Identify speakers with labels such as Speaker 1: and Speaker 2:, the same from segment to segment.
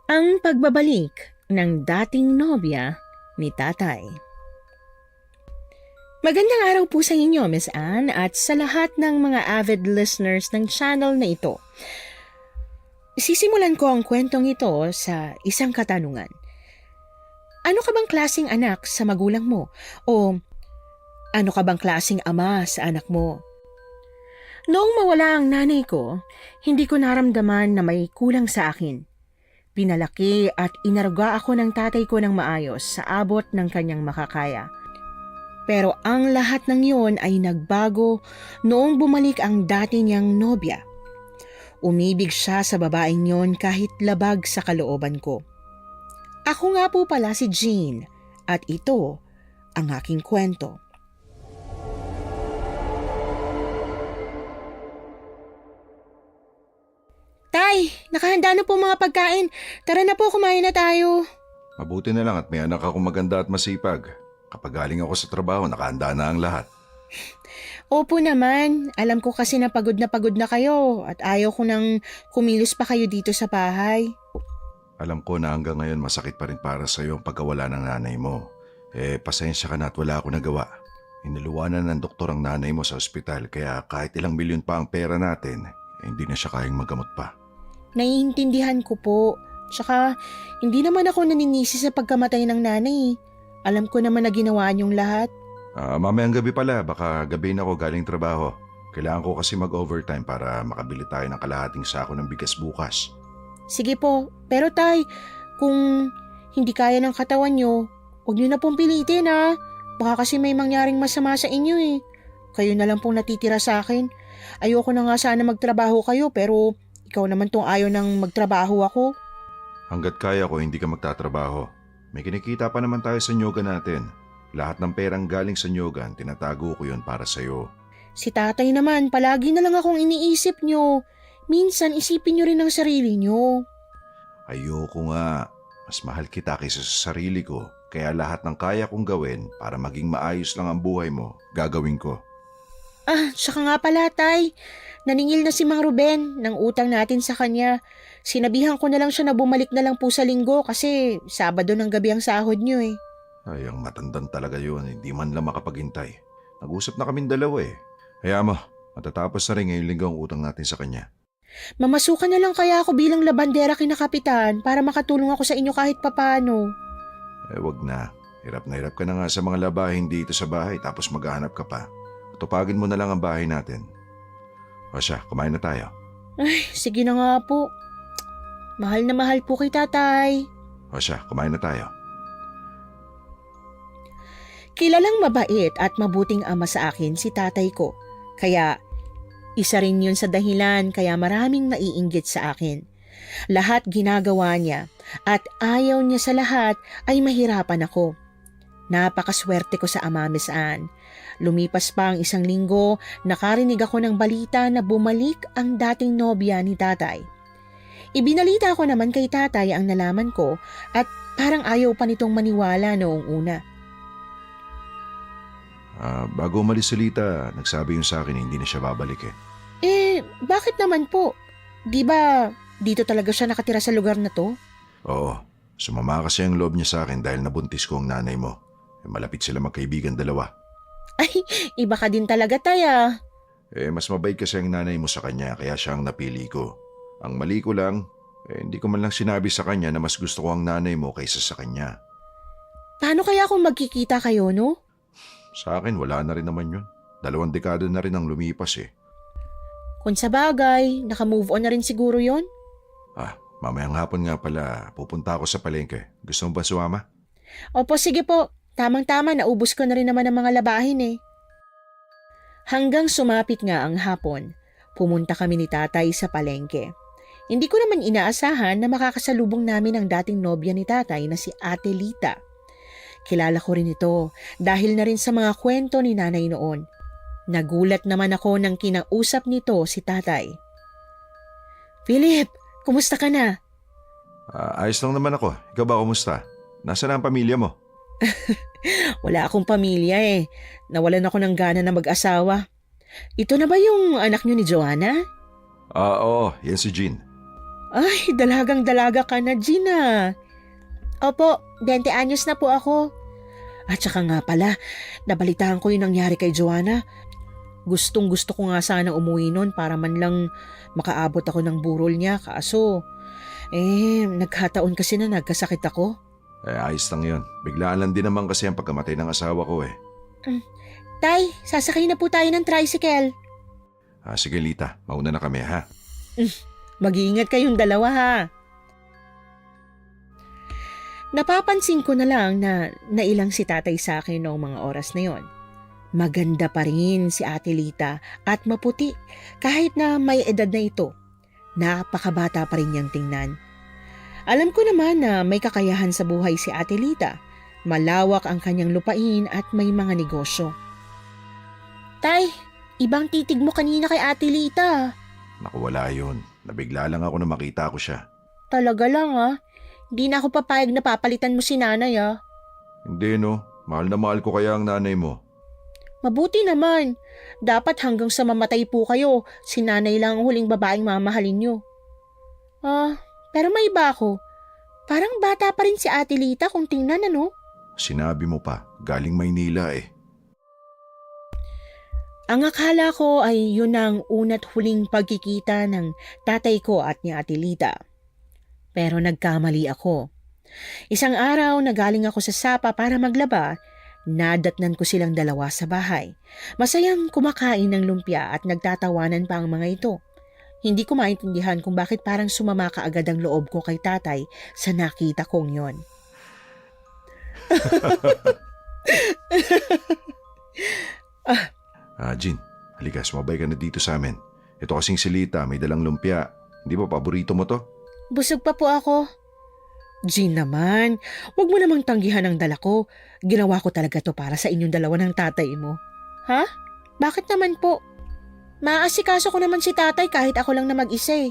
Speaker 1: Ang pagbabalik ng dating nobya ni Tatay. Magandang araw po sa inyo, Miss Anne, at sa lahat ng mga avid listeners ng channel na ito. Sisimulan ko ang kwentong ito sa isang katanungan. Ano ka bang klaseng anak sa magulang mo? O ano ka bang klaseng ama sa anak mo? Noong mawala ang nanay ko, hindi ko naramdaman na may kulang sa akin. Pinalaki at inaruga ako ng tatay ko ng maayos sa abot ng kanyang makakaya. Pero ang lahat ng yon ay nagbago noong bumalik ang dati niyang nobya. Umibig siya sa babaeng yon kahit labag sa kalooban ko. Ako nga po pala si Jean at ito ang aking kwento. Tay, nakahanda na po mga pagkain. Tara na po, kumain na tayo.
Speaker 2: Mabuti na lang at may anak akong maganda at masipag. Kapag galing ako sa trabaho, nakahanda na ang lahat.
Speaker 1: Opo naman, alam ko kasi na pagod na kayo at ayaw ko nang kumilos pa kayo dito sa bahay.
Speaker 2: Alam ko na hanggang ngayon masakit pa rin para sa iyo ang pagkawala ng nanay mo. Pasensya ka na at wala ako nagawa. Iniluwanan ng doktor ang nanay mo sa ospital kaya kahit ilang milyon pa ang pera natin, hindi na siya kayang magamot pa.
Speaker 1: Naiintindihan ko po. Tsaka, hindi naman ako naninisi sa pagkamatay ng nanay. Alam ko naman na ginawa niyong lahat.
Speaker 2: Mamayang gabi pala, baka gabi na ako galing trabaho. Kailangan ko kasi mag-overtime para makabili tayo ng kalahating sako ng bigas bukas.
Speaker 1: Sige po, pero tay, kung hindi kaya ng katawan niyo, huwag niyo na pong pilitin ha. Baka kasi may mangyaring masama sa inyo eh. Kayo na lang pong natitira sa akin. Ayoko na nga sana magtrabaho kayo pero ikaw naman tong ayaw nang magtrabaho ako.
Speaker 2: Hanggat kaya ko, hindi ka magtatrabaho. May kinikita pa naman tayo sa nyoga natin. Lahat ng perang galing sa nyogan, tinatago ko yun para sa'yo.
Speaker 1: Si tatay naman, palagi na lang akong iniisip nyo. Minsan isipin nyo rin ang sarili nyo.
Speaker 2: Ayoko nga. Mas mahal kita kaysa sa sarili ko. Kaya lahat ng kaya kong gawin para maging maayos lang ang buhay mo, gagawin ko.
Speaker 1: Tsaka nga pala tay, naningil na si Mang Ruben ng utang natin sa kanya. Sinabihan ko na lang siya na bumalik na lang po sa linggo kasi Sabado ng gabi ang sahod nyo eh.
Speaker 2: Ay, ang matandan talaga yun. Hindi man lang makapaghintay. Nag-usap na kaming dalawa eh. Kaya mo, matatapos na rin ngayong linggo ang utang natin sa kanya.
Speaker 1: Mamasukan na lang kaya ako bilang labandera kina Kapitan para makatulong ako sa inyo kahit papano.
Speaker 2: Wag na. Hirap na hirap ka na nga sa mga labahin dito sa bahay tapos maghahanap ka pa. Tupagin mo na lang ang bahay natin. O siya, kumain na tayo.
Speaker 1: Ay, sige na nga po. Mahal na mahal po kay tatay.
Speaker 2: O siya, kumain na tayo.
Speaker 1: Kilalang mabait at mabuting ama sa akin si tatay ko. Kaya isa rin yun sa dahilan kaya maraming naiinggit sa akin. Lahat ginagawa niya at ayaw niya sa lahat ay mahirapan ako. Napakaswerte ko sa ama, Miss Anne. Lumipas pa ang isang linggo, nakarinig ako ng balita na bumalik ang dating nobya ni tatay. Ibinalita ko naman kay tatay ang nalaman ko at parang ayaw pa nitong maniwala noong una.
Speaker 2: Bago umalis si Lita, nagsabi yun sa akin hindi na siya babalik eh.
Speaker 1: Bakit naman po? Di ba dito talaga siya nakatira sa lugar na to?
Speaker 2: Oo, sumama kasi ang loob niya sa akin dahil nabuntis ko ang nanay mo. Malapit sila magkaibigan dalawa.
Speaker 1: Ay, iba ka din talaga taya.
Speaker 2: Mas mabait kasi ang nanay mo sa kanya kaya siya ang napili ko. Ang mali ko lang, hindi ko man lang sinabi sa kanya na mas gusto ko ang nanay mo kaysa sa kanya.
Speaker 1: Paano kaya kung magkikita kayo, no?
Speaker 2: Sa akin, wala na rin naman yun. 2 dekada na rin ang lumipas eh.
Speaker 1: Kung sa bagay, naka-move on na rin siguro yon.
Speaker 2: Mamayang hapon nga pala, pupunta ako sa palengke. Gusto mo ba sumama?
Speaker 1: Opo, sige po. Tamang-tama, naubos ko na rin naman ang mga labahin eh. Hanggang sumapit nga ang hapon, pumunta kami ni tatay sa palengke. Hindi ko naman inaasahan na makakasalubong namin ang dating nobya ni tatay na si Ate Lita. Kilala ko rin ito dahil na rin sa mga kwento ni nanay noon. Nagulat naman ako nang kinausap nito si tatay. Philip, kumusta ka na?
Speaker 2: Ayos lang naman ako. Ikaw ba kumusta? Nasaan ang pamilya mo?
Speaker 1: Wala akong pamilya eh. Nawalan ako ng gana na mag-asawa. Ito na ba yung anak niyo ni Joanna?
Speaker 2: Oo, yan si Jean.
Speaker 1: Ay, dalagang-dalaga ka na, Gina. Opo, 20 anyos na po ako. At saka nga pala, nabalitaan ko yung nangyari kay Joanna. Gustong-gusto ko nga sana umuwi nun para man lang makaabot ako ng burol niya. Kaso, nagkataon kasi na nagkasakit ako.
Speaker 2: Ayos lang yun. Biglaan lang din naman kasi ang pagkamatay ng asawa ko eh.
Speaker 1: Tay, sasakay na po tayo ng tricycle.
Speaker 2: Sige Lita, mauna na kami ha.
Speaker 1: Mag-iingat kayong dalawa ha. Napapansin ko na lang na nailang si tatay sa akin noong mga oras na yon. Maganda pa rin si Ate Lita at maputi kahit na may edad na ito. Napakabata pa rin niyang tingnan. Alam ko naman na may kakayahan sa buhay si Ate Lita. Malawak ang kanyang lupain at may mga negosyo. Tay, ibang titig mo kanina kay Ate Lita.
Speaker 2: Naku, wala yun. Nabigla lang ako na makita ko siya.
Speaker 1: Talaga lang Hindi na ako papayag na papalitan mo si nanay
Speaker 2: Hindi no, mahal na mahal ko kaya ang nanay mo.
Speaker 1: Mabuti naman. Dapat hanggang sa mamatay po kayo, si nanay lang ang huling babaeng mamahalin nyo. Pero may iba ako. Parang bata pa rin si Ate Lita kung tingnan
Speaker 2: Sinabi mo pa, galing Maynila eh.
Speaker 1: Ang akala ko ay yun ang una't huling pagkikita ng tatay ko at ni Ate Lita. Pero nagkamali ako. Isang araw nagaling ako sa sapa para maglaba, nadatnan ko silang dalawa sa bahay. Masayang kumakain ng lumpia at nagtatawanan pa ang mga ito. Hindi ko maintindihan kung bakit parang sumama kaagad ang loob ko kay tatay sa nakita kong yon.
Speaker 2: Jean, halika, sumabay ka na dito sa amin. Ito kasing si Lita, may dalang lumpia. Hindi ba paborito mo to?
Speaker 1: Busog pa po ako. Jean naman, wag mo namang tanggihan ang dala ko. Ginawa ko talaga to para sa inyong dalawa ng tatay mo. Ha? Bakit naman po? Maaasikaso ko naman si tatay kahit ako lang na mag-isa eh.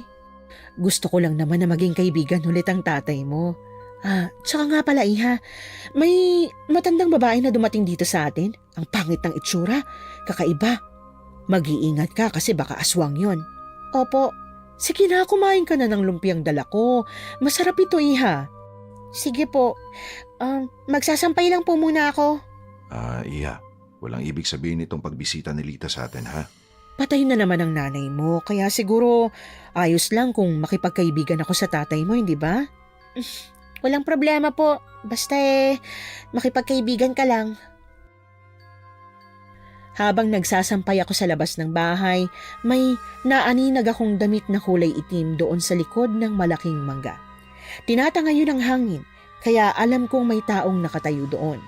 Speaker 1: Gusto ko lang naman na maging kaibigan ulit ang tatay mo. Tsaka nga pala iha, may matandang babae na dumating dito sa atin. Ang pangit ng itsura, kakaiba. Mag-iingat ka kasi baka aswang yon. Opo, sige na kumain ka na ng lumpiang dala ko. Masarap ito iha. Sige po, magsasampay lang po muna ako.
Speaker 2: Iha, walang ibig sabihin itong pagbisita ni Lita sa atin ha.
Speaker 1: Patay na naman ang nanay mo, kaya siguro ayos lang kung makipagkaibigan ako sa tatay mo, hindi ba? Walang problema po, basta makipagkaibigan ka lang. Habang nagsasampay ako sa labas ng bahay, may naaninag akong damit na kulay itim doon sa likod ng malaking mangga. Tinatangayon ang hangin, kaya alam kong may taong nakatayo doon.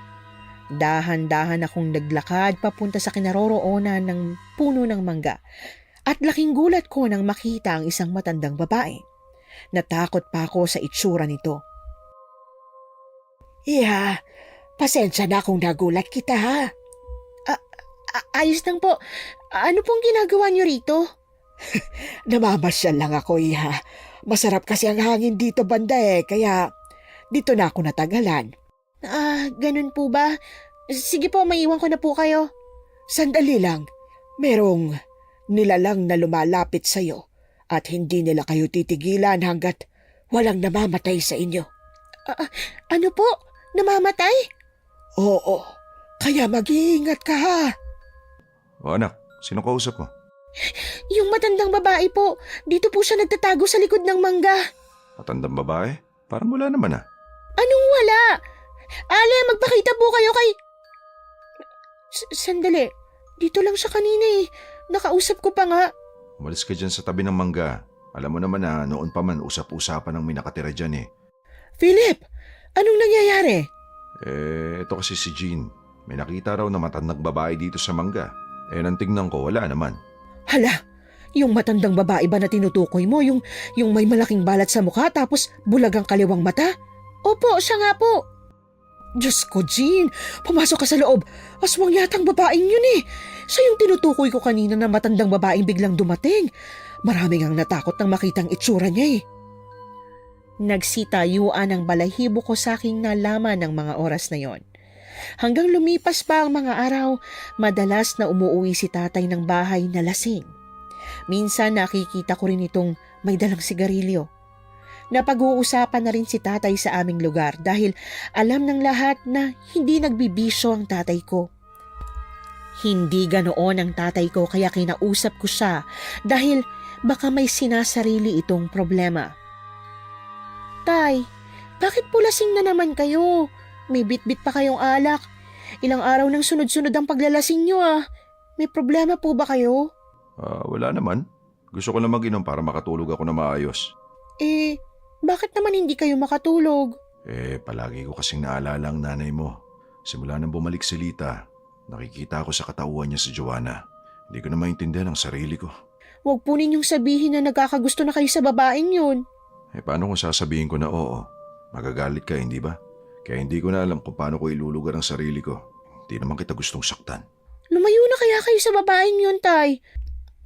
Speaker 1: Dahan-dahan akong naglakad papunta sa kinaroroonan ng puno ng mangga at laking gulat ko nang makita ang isang matandang babae. Natakot pa ako sa itsura nito. Iha, pasensya na kung nagulat kita ha. Ayos lang po. Ano pong ginagawa niyo rito? Namamasyal lang ako, iha. Masarap kasi ang hangin dito banda kaya dito na ako natagalan. Ganun po ba? Sige po, maiwan ko na po kayo. Sandali lang. Merong nilalang na lumalapit sa'yo at hindi nila kayo titigilan hanggat walang namamatay sa inyo. Ano po? Namamatay? Oo, kaya mag-iingat ka ha.
Speaker 2: Anak, sino kausap mo?
Speaker 1: Yung matandang babae po. Dito po siya nagtatago sa likod ng mangga.
Speaker 2: Matandang babae? Parang wala naman
Speaker 1: Anong wala? Ale, magpakita po kayo kay... Sandali. Dito lang siya kanina Nakausap ko pa nga.
Speaker 2: Umalis ka dyan sa tabi ng mangga. Alam mo naman na noon pa man usap-usapan ng may nakatira dyan
Speaker 1: Philip, anong nangyayari?
Speaker 2: Ito kasi si Jean. May nakita raw na matandang babae dito sa mangga. Nang tignan ko, wala naman.
Speaker 1: Hala, yung matandang babae ba na tinutukoy mo? Yung may malaking balat sa mukha tapos bulag ang kaliwang mata? Opo, siya nga po. Diyos ko, Jean, pumasok ka sa loob. Aswang yatang babaeng yun Siya yung tinutukoy ko kanina na matandang babaeng biglang dumating. Maraming ang natakot nang makitang itsura niya Nagsitayuan ang balahibo ko sa aking nalaman ng mga oras na yon. Hanggang lumipas pa ang mga araw, madalas na umuuwi si tatay ng bahay na lasing. Minsan nakikita ko rin itong may dalang sigarilyo. Napag-uusapan na rin si tatay sa aming lugar dahil alam ng lahat na hindi nagbibisyo ang tatay ko. Hindi ganoon ang tatay ko kaya kinausap ko siya dahil baka may sinasarili itong problema. Tay, bakit po lasing na naman kayo? May bitbit pa kayong alak. Ilang araw nang sunod-sunod ang paglalasing nyo ah. May problema po ba kayo?
Speaker 2: Wala naman. Gusto ko lang mag-inom para makatulog ako na maayos.
Speaker 1: Bakit naman hindi kayo makatulog?
Speaker 2: Palagi ko kasing naalala ang nanay mo. Simula nang bumalik si Lita, nakikita ko sa katauhan niya si Joanna. Hindi ko na maintindihan ang sarili ko.
Speaker 1: Huwag po ninyong sabihin na nagkakagusto na kayo sa babaeng yun.
Speaker 2: Paano kung sasabihin ko na oo? Magagalit ka, hindi ba? Kaya hindi ko na alam kung paano ko ilulugar ang sarili ko. Hindi naman kita gustong saktan.
Speaker 1: Lumayo na kaya kayo sa babaeng yun, tay.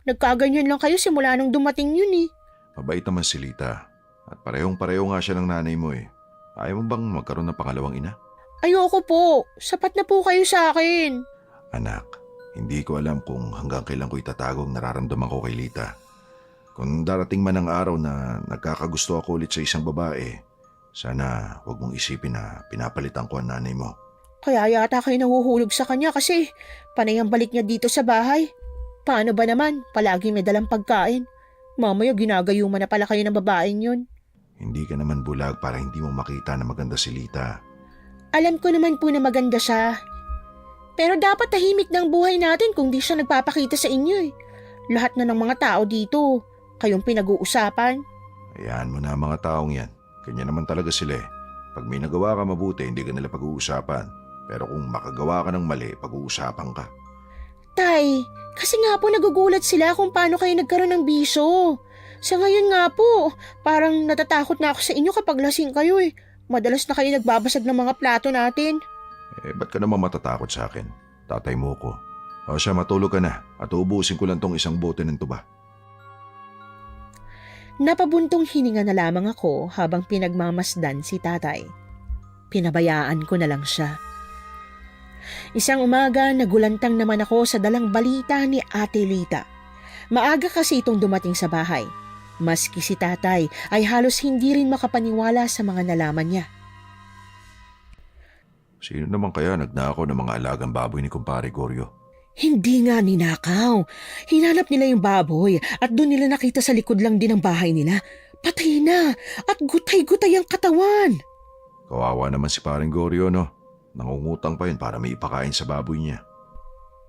Speaker 1: Nagkaganyan lang kayo simula nung dumating yun eh.
Speaker 2: Mabait naman si Lita. At parehong-pareho nga siya ng nanay mo eh. Ayaw mo bang magkaroon ng pangalawang ina?
Speaker 1: Ayoko po. Sapat na po kayo sa akin.
Speaker 2: Anak, hindi ko alam kung hanggang kailan ko itatago ang nararamdaman ko kay Lita. Kung darating man ang araw na nagkakagusto ako ulit sa isang babae, sana huwag mong isipin na pinapalitan ko ang nanay mo.
Speaker 1: Kaya yata kayo nahuhulog sa kanya kasi panay ang balik niya dito sa bahay. Paano ba naman? Palagi may dalang pagkain. Mamaya ginagayuman na pala kayo ng babaeng yun.
Speaker 2: Hindi ka naman bulag para hindi mo makita na maganda si Lita.
Speaker 1: Alam ko naman po na maganda siya. Pero dapat tahimik ng buhay natin kung di siya nagpapakita sa inyo eh. Lahat na ng mga tao dito, kayong pinag-uusapan.
Speaker 2: Hayaan mo na ang mga taong yan. Kanya naman talaga sila eh. Pag may nagawa ka mabuti, hindi ka nila pag-uusapan. Pero kung makagawa ka ng mali, pag-uusapan ka.
Speaker 1: Tay, kasi nga po nagugulat sila kung paano kayo nagkaroon ng bisyo. Sa ngayon nga po, parang natatakot na ako sa inyo kapag lasing kayo eh. Madalas na kayo nagbabasag ng mga plato natin.
Speaker 2: Ba't ka naman matatakot sa akin? Tatay mo ko. O siya, matulog ka na at uubusin ko lang tong isang bote ng tuba.
Speaker 1: Napabuntong hininga na lamang ako habang pinagmamasdan si tatay. Pinabayaan ko na lang siya. Isang umaga, nagulantang naman ako sa dalang balita ni Ate Lita. Maaga kasi itong dumating sa bahay. Maski si tatay ay halos hindi rin makapaniwala sa mga nalaman niya.
Speaker 2: Sino naman kaya nagnakaw ng mga alagang baboy ni Kumpare Goryo?
Speaker 1: Hindi nga ninakaw. Hinanap nila yung baboy at doon nila nakita sa likod lang din ng bahay nila. Patay na at gutay-gutay ang katawan.
Speaker 2: Kawawa naman si Paring Goryo, no? Nangungutang pa yun para may ipakain sa baboy niya.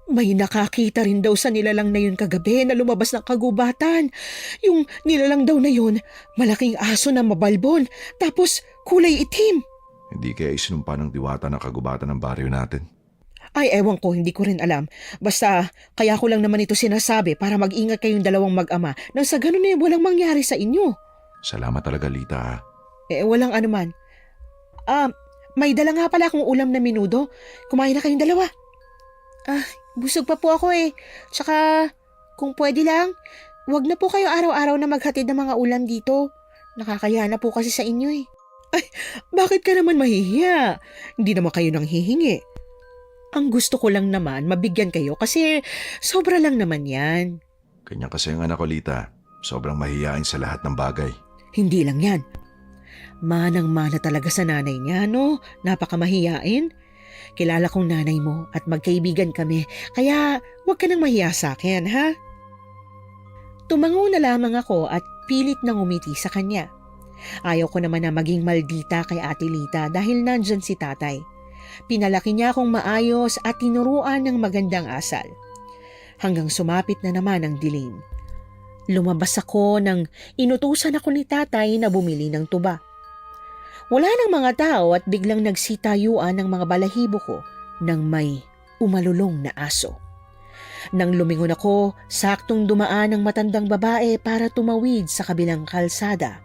Speaker 1: May nakakita rin daw sa nilalang na yun kagabi na lumabas ng kagubatan. Yung nilalang daw na yun, malaking aso na mabalbon, tapos kulay itim.
Speaker 2: Hindi kaya isinumpa ng diwata ng kagubatan ng baryo natin?
Speaker 1: Ay, ewan ko, hindi ko rin alam. Basta, kaya ko lang naman ito sinasabi para mag-ingat kayong dalawang mag-ama nang sa ganun eh walang mangyari sa inyo.
Speaker 2: Salamat talaga, Lita, ha?
Speaker 1: Walang anuman. May dala nga pala akong ulam na minudo. Kumain na kayong dalawa. Busog pa po ako eh. Tsaka, kung pwede lang, wag na po kayo araw-araw na maghatid ng mga ulam dito. Nakakaya na po kasi sa inyo eh. Ay, bakit ka naman mahihiya? Hindi naman kayo nang hihingi. Ang gusto ko lang naman, mabigyan kayo kasi sobra lang naman yan.
Speaker 2: Kanya kasi ang anak ko, Lita. Sobrang mahihain sa lahat ng bagay.
Speaker 1: Hindi lang yan. Manang-mana talaga sa nanay niya, no? Napakamahiyain. Kilala kong nanay mo at magkaibigan kami, kaya huwag ka nang mahiya sa akin, ha? Tumango na lamang ako at pilit nang umiti sa kanya. Ayaw ko naman na maging maldita kay Ate Lita dahil nandyan si tatay. Pinalaki niya akong maayos at tinuruan ng magandang asal. Hanggang sumapit na naman ang dilim. Lumabas ako nang inutusan ako ni tatay na bumili ng tuba. Wala nang mga tao at biglang nagsitayuan ng mga balahibo ko nang may umalulong na aso. Nang lumingon ako, saktong dumaan ang matandang babae para tumawid sa kabilang kalsada.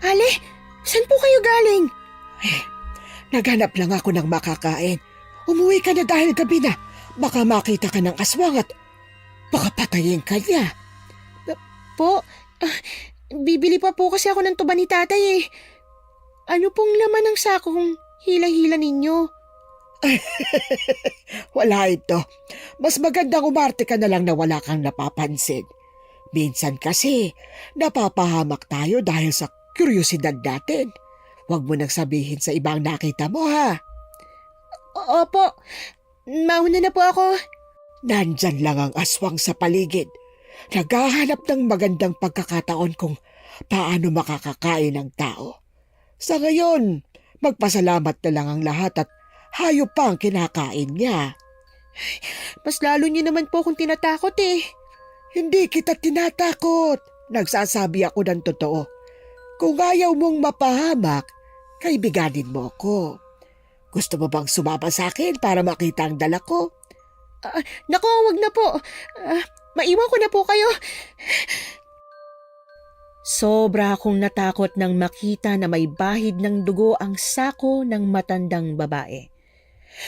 Speaker 1: Ale, saan po kayo galing? Naghanap lang ako ng makakain. Umuwi ka na dahil gabi na. Baka makita ka ng aswang at baka patayin ka niya. Bibili pa po kasi ako ng tuba ni tatay eh. Ano pong laman ng sakong hila-hila ninyo? Wala ito. Mas magandang umarte ka na lang na wala kang napapansin.
Speaker 3: Minsan kasi, napapahamak tayo dahil sa kuryosidad natin. Huwag mo nang sabihin sa ibang nakita mo ha.
Speaker 1: Opo, mauna na po ako.
Speaker 3: Nandyan lang ang aswang sa paligid. Naghahanap ng magandang pagkakataon kung paano makakakain ng tao. Sa ngayon, magpasalamat na lang ang lahat at hayop pa ang kinakain niya.
Speaker 1: Mas lalo niyo naman po akong tinatakot eh.
Speaker 3: Hindi kita tinatakot. Nagsasabi ako ng totoo. Kung ayaw mong mapahamak, kaibiganin mo ko. Gusto mo bang sumama sa akin para makita ang dala ko?
Speaker 1: Naku, wag na po. Maiwan ko na po kayo. Sobra akong natakot nang makita na may bahid ng dugo ang sako ng matandang babae.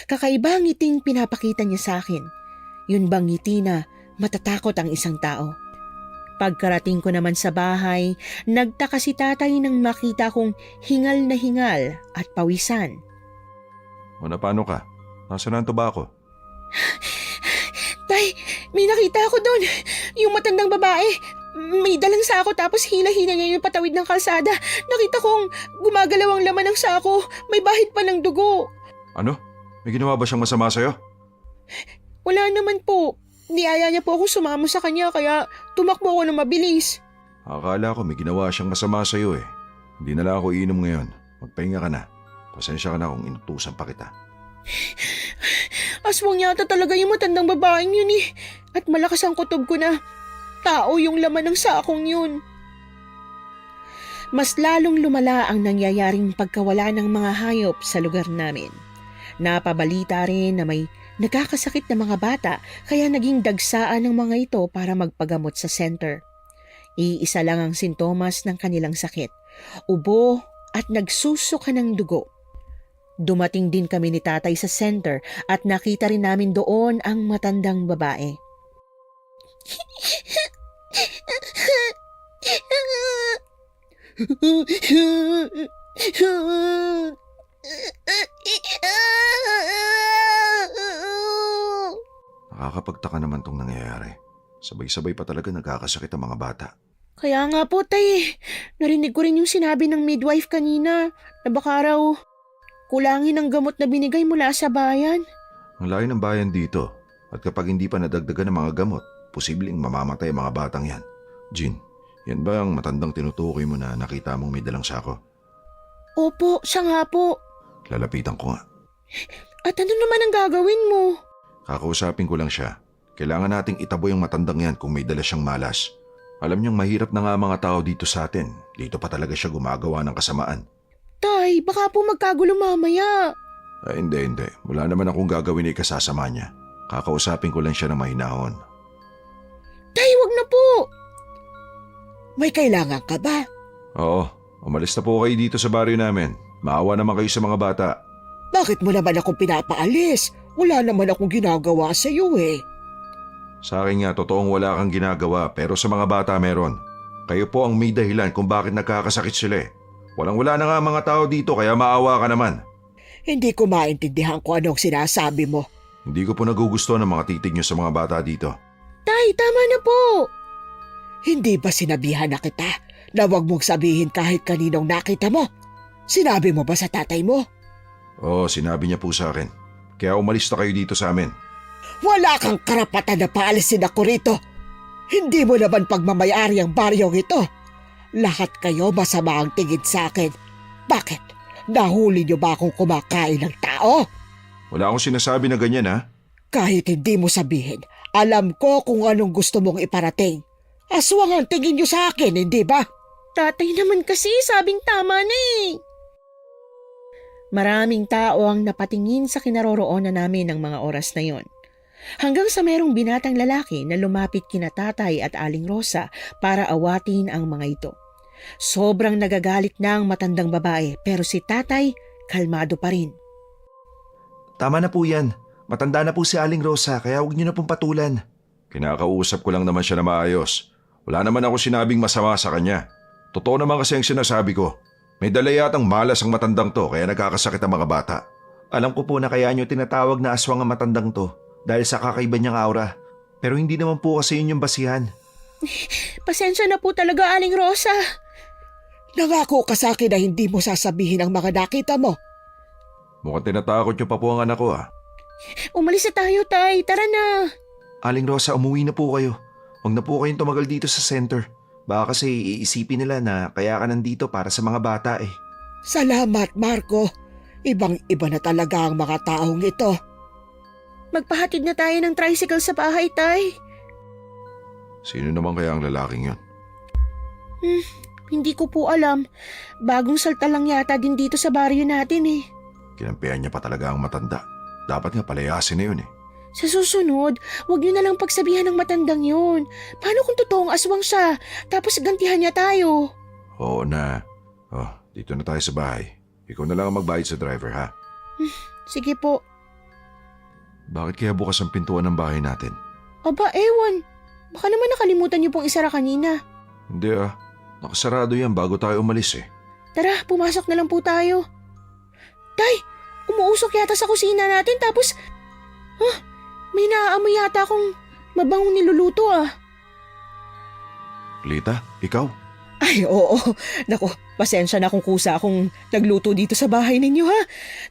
Speaker 1: Kakaiba ang ngiting pinapakita niya sa akin. Yun bang ngiti na matatakot ang isang tao? Pagkarating ko naman sa bahay, nagtaka si tatay nang makita kong hingal na hingal at pawisan.
Speaker 2: O na paano ka? Nasaan ang tobako?
Speaker 1: Tay, may nakita ako doon. Yung matandang babae. May dalang sako tapos hila-hila niya yung patawid ng kalsada. Nakita kong gumagalaw ang laman ng sako. May bahid pa ng dugo.
Speaker 2: Ano? May ginawa ba siyang masama sa'yo?
Speaker 1: Wala naman po. Niyaya niya po ako sumama sa kanya kaya tumakbo ako na mabilis.
Speaker 2: Akala ko may ginawa siyang masama sa'yo eh. Hindi na lang ako iinom ngayon. Magpahinga ka na. Pasensya ka na kung inutusan pa kita.
Speaker 1: Aswang yata talaga yung matandang babaeng yun eh. At malakas ang kutob ko na tao yung laman ng sakong yun. Mas lalong lumala ang nangyayaring pagkawala ng mga hayop sa lugar namin. Napabalita rin na may nagkakasakit na mga bata kaya naging dagsaan ng mga ito para magpagamot sa center. Iisa lang ang sintomas ng kanilang sakit, ubo at nagsusuka ng dugo. Dumating din kami ni tatay sa center at nakita rin namin doon ang matandang babae.
Speaker 2: Nakakapagtaka naman tong nangyayari. Sabay-sabay pa talaga nagkakasakit ang mga bata.
Speaker 1: Kaya nga po tay, narinig ko rin yung sinabi ng midwife kanina na baka raw kulangin ang gamot na binigay mula sa bayan.
Speaker 2: Ang layo ng bayan dito at kapag hindi pa nadagdagan ng mga gamot, posibleng mamamatay ang mga batang yan. Jean, yan ba ang matandang tinutukoy mo na nakita mong may dalang sako?
Speaker 1: Opo, siya nga po.
Speaker 2: Lalapitan ko nga.
Speaker 1: At ano naman ang gagawin mo?
Speaker 2: Kakausapin ko lang siya. Kailangan nating itabo yung matandang yan kung may dala siyang malas. Alam niyang mahirap na nga ang mga tao dito sa atin. Dito pa talaga siya gumagawa ng kasamaan.
Speaker 1: Tay, baka po magkagulo mamaya.
Speaker 2: Ay, hindi. Wala naman akong gagawin na ikasasama niya. Kakausapin ko lang siya ng mahinahon.
Speaker 1: Tay, wag na po.
Speaker 3: May kailangan ka ba?
Speaker 2: Oo, umalis na po kayo dito sa baryo namin. Maawa naman kayo sa mga bata.
Speaker 3: Bakit mo naman akong pinapaalis? Wala naman akong ginagawa sa iyo eh.
Speaker 2: Sa akin nga, totoong wala kang ginagawa pero sa mga bata meron. Kayo po ang may dahilan kung bakit nagkakasakit sila eh. Walang-wala na nga mga tao dito kaya maawa ka naman.
Speaker 3: Hindi ko maintindihan kung anong sinasabi mo.
Speaker 2: Hindi ko po nagugustuhan ng mga titig niyo sa mga bata dito.
Speaker 1: Tay, tama na po.
Speaker 3: Hindi ba sinabihan na kita na huwag mong sabihin kahit kaninong nakita mo? Sinabi mo ba sa tatay mo?
Speaker 2: Oo, sinabi niya po sa akin. Kaya umalis na kayo dito sa amin.
Speaker 3: Wala kang karapatan na paalisin ako rito. Hindi mo naman pagmamayari ang baryong ito. Lahat kayo masama ang tingin sa akin. Bakit? Nahuli niyo ba akong kumakain ng tao?
Speaker 2: Wala akong sinasabi na ganyan ha.
Speaker 3: Kahit hindi mo sabihin, alam ko kung anong gusto mong iparating. Aswang ang tingin niyo sa akin, hindi ba?
Speaker 1: Tatay naman kasi sabing tama na eh. Maraming tao ang napatingin sa kinaroroonan namin ng mga oras na yon. Hanggang sa merong binatang lalaki na lumapit kina tatay at Aling Rosa para awatin ang mga ito. Sobrang nagagalit na ang matandang babae pero si tatay kalmado pa rin.
Speaker 2: Tama na po yan. Matanda na po si Aling Rosa kaya huwag niyo na pong patulan. Kinakausap ko lang naman siya na maayos. Wala naman ako sinabing masama sa kanya. Totoo naman kasi ang sinasabi ko. May dala yatang malas ang matandang to kaya nagkakasakit ang mga bata. Alam ko po na kaya niyo tinatawag na aswang ang matandang to dahil sa kakaiba niyang aura. Pero hindi naman po kasi yun yung basihan.
Speaker 1: Pasensya na po talaga, Aling Rosa.
Speaker 3: Nangako ka sa akin na hindi mo sasabihin ang mga nakita mo.
Speaker 2: Mukhang tinatakot niyo pa po ang anak ko
Speaker 1: Umalis na tayo, Tay. Tara na.
Speaker 2: Aling Rosa, umuwi na po kayo. Huwag na po kayong tumagal dito sa center. Baka kasi iisipin nila na kaya ka nandito para sa mga bata eh.
Speaker 3: Salamat, Marco. Ibang-iba na talaga ang mga taong ito.
Speaker 1: Magpahatid na tayo ng tricycle sa bahay, Tay.
Speaker 2: Sino naman kaya ang lalaking yun?
Speaker 1: Hindi ko po alam. Bagong salta lang yata din dito sa baryo natin eh.
Speaker 2: Kinampihan niya pa talaga ang matanda. Dapat nga palayasin na yun eh.
Speaker 1: Sa susunod, huwag niyo na lang pagsabihan ng matandang yun. Paano kung totoong aswang siya, tapos gantihan niya tayo?
Speaker 2: Oo na. Dito na tayo sa bahay. Ikaw na lang ang magbayad sa driver ha.
Speaker 1: Sige po.
Speaker 2: Bakit kaya bukas ang pintuan ng bahay natin?
Speaker 1: Aba, ewan. Baka naman nakalimutan niyo pong isara kanina.
Speaker 2: Hindi nakasarado yan bago tayo umalis eh.
Speaker 1: Tara, pumasok na lang po tayo. Tay, umuusok yata sa kusina natin tapos... may naaamoy yata akong mabangong niluluto
Speaker 2: Lita, ikaw?
Speaker 3: Ay, oo.
Speaker 1: Naku, pasensya na kung kusa akong nagluto dito sa bahay ninyo ha.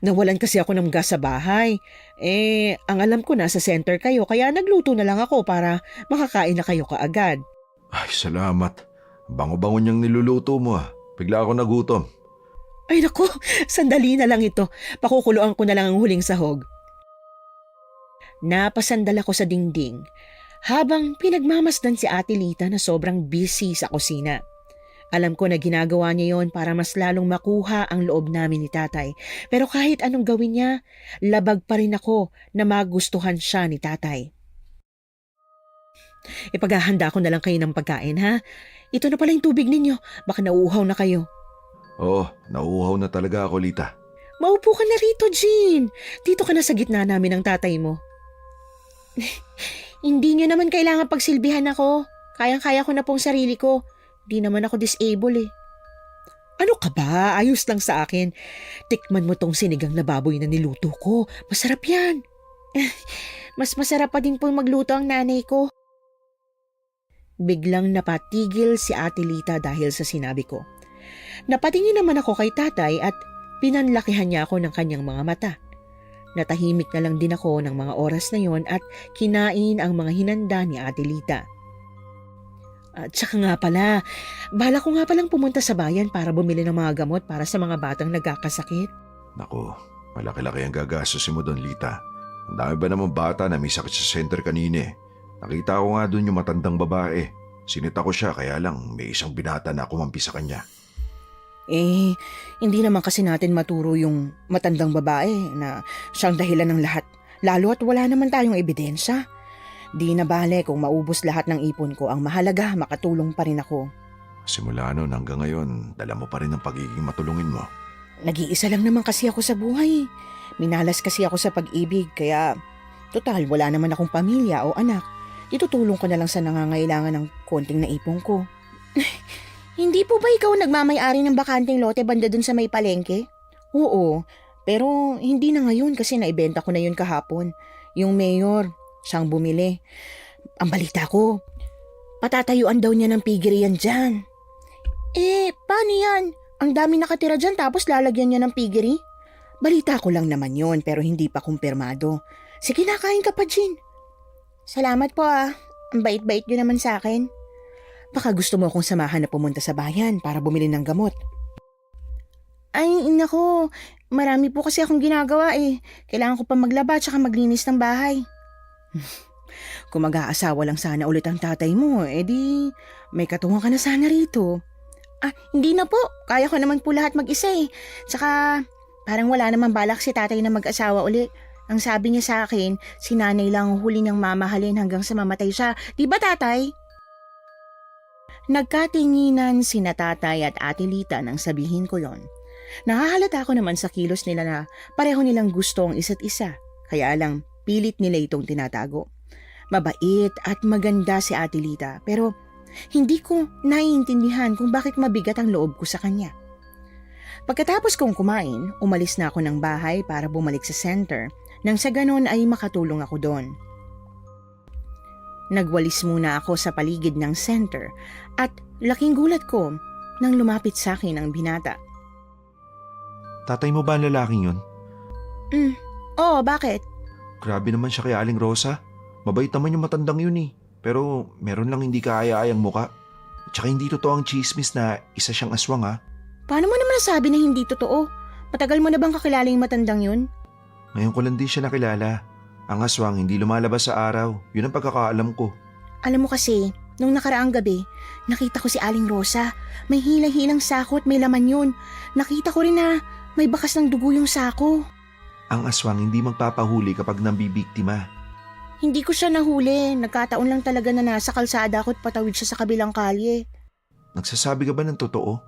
Speaker 1: Nawalan kasi ako ng gas sa bahay. Ang alam ko nasa center kayo kaya nagluto na lang ako para makakain na kayo kaagad.
Speaker 2: Ay, salamat. Bango-bango niyang niluluto mo Bigla ako nagutom.
Speaker 1: Ay naku, sandali na lang ito. Pakukuluan ko na lang ang huling sahog. Napasandal ako sa dingding habang pinagmamasdan si Ate Lita na sobrang busy sa kusina. Alam ko na ginagawa niya yon para mas lalong makuha ang loob namin ni Tatay. Pero kahit anong gawin niya, labag pa rin ako na magustuhan siya ni Tatay. Ipaghahanda ko na lang kayo ng pagkain ha. Ito na pala yung tubig ninyo. Baka nauuhaw na kayo.
Speaker 2: Oo, nauuhaw na talaga ako, Lita.
Speaker 1: Maupo ka na rito, Jean. Dito ka na sa gitna namin ng tatay mo. Hindi nyo naman kailangan pagsilbihan ako. Kayang-kaya ko na pong sarili ko. Di naman ako disable eh. Ano ka ba? Ayos lang sa akin. Tikman mo tong sinigang na baboy na niluto ko. Masarap yan. Mas masarap pa din pong magluto ang nanay ko. Biglang napatigil si Ate Lita dahil sa sinabi ko. Napatingin naman ako kay Tatay at pinanlakihan niya ako ng kanyang mga mata. Natahimik na lang din ako ng mga oras na yon at kinain ang mga hinanda ni Ate Lita. At saka nga pala, bala ko nga palang pumunta sa bayan para bumili ng mga gamot para sa mga batang nagkakasakit.
Speaker 2: Naku, malaki-laki ang gagastusin mo doon, Lita. Ang dami ba namang bata na may sakit sa center kanina eh. Nakita ko nga doon yung matandang babae. Sinita ko siya kaya lang may isang binata na kumampi sa kanya.
Speaker 1: Hindi naman kasi natin maturo yung matandang babae na siyang dahilan ng lahat. Lalo at wala naman tayong ebidensya. Di na bale kung maubos lahat ng ipon ko. Ang mahalaga, makatulong pa rin ako.
Speaker 2: Simula noon hanggang ngayon, dala mo pa rin ang pagiging matulungin mo.
Speaker 1: Nag-iisa lang naman kasi ako sa buhay. Minalas kasi ako sa pag-ibig kaya total wala naman akong pamilya o anak. Itutulong ko na lang sa nangangailangan ng konting naipon ko. Hindi po ba ikaw nagmamay-ari ng bakanteng lote banda dun sa may palengke? Oo, pero hindi na ngayon kasi naibenta ko na yun kahapon. Yung mayor, siyang bumili. Ang balita ko, patatayuan daw niya ng piggery yan dyan. Paano yan? Ang dami nakatira dyan tapos lalagyan niya ng piggery? Balita ko lang naman yun pero hindi pa kumpirmado. Sige na, kain ka pa, Jean. Salamat po Ang bait-bait niyo naman sa akin. Baka gusto mo akong samahan na pumunta sa bayan para bumili ng gamot. Ay, nako. Marami po kasi akong ginagawa eh. Kailangan ko pa maglaba at saka maglinis ng bahay. Kung mag-aasawa lang sana ulit ang tatay mo, di may katungan ka na sana rito. Hindi na po. Kaya ko naman po lahat mag-isa eh. Tsaka parang wala naman balak si tatay na mag-asawa ulit. Ang sabi niya sa akin, si nanay lang ang huli niyang mamahalin hanggang sa mamatay siya. Di ba tatay? Nagkatinginan sina Tatay at Ate Lita nang sabihin ko yon. Nahahalata ko naman sa kilos nila na pareho nilang gusto ang isa't isa, kaya lang pilit nila itong tinatago. Mabait at maganda si Ate Lita pero hindi ko naiintindihan kung bakit mabigat ang loob ko sa kanya. Pagkatapos kong kumain, umalis na ako ng bahay para bumalik sa center nang sa ganon ay makatulong ako doon. Nagwalis muna ako sa paligid ng center at laking gulat ko nang lumapit sa akin ang binata.
Speaker 4: Tatay mo ba ang lalaking yun?
Speaker 1: Oo, bakit?
Speaker 4: Grabe naman siya kay Aling Rosa. Mabait naman yung matandang yun eh. Pero meron lang hindi kaaya-ayang muka. Tsaka hindi totoo ang chismis na isa siyang aswang ha.
Speaker 1: Paano mo naman nasabi na hindi totoo? Matagal mo na bang kakilala yung matandang yun?
Speaker 4: Ngayon ko lang din siya nakilala. Ang aswang hindi lumalabas sa araw. Yun ang pagkakaalam ko.
Speaker 1: Alam mo kasi, nung nakaraang gabi, nakita ko si Aling Rosa. May hilang-hilang sako at may laman yun. Nakita ko rin na may bakas ng dugo yung sako.
Speaker 4: Ang aswang hindi magpapahuli kapag nambibiktima.
Speaker 1: Hindi ko siya nahuli. Nagkataon lang talaga na nasa kalsada ako at patawid siya sa kabilang kalye.
Speaker 4: Nagsasabi ka ba ng totoo?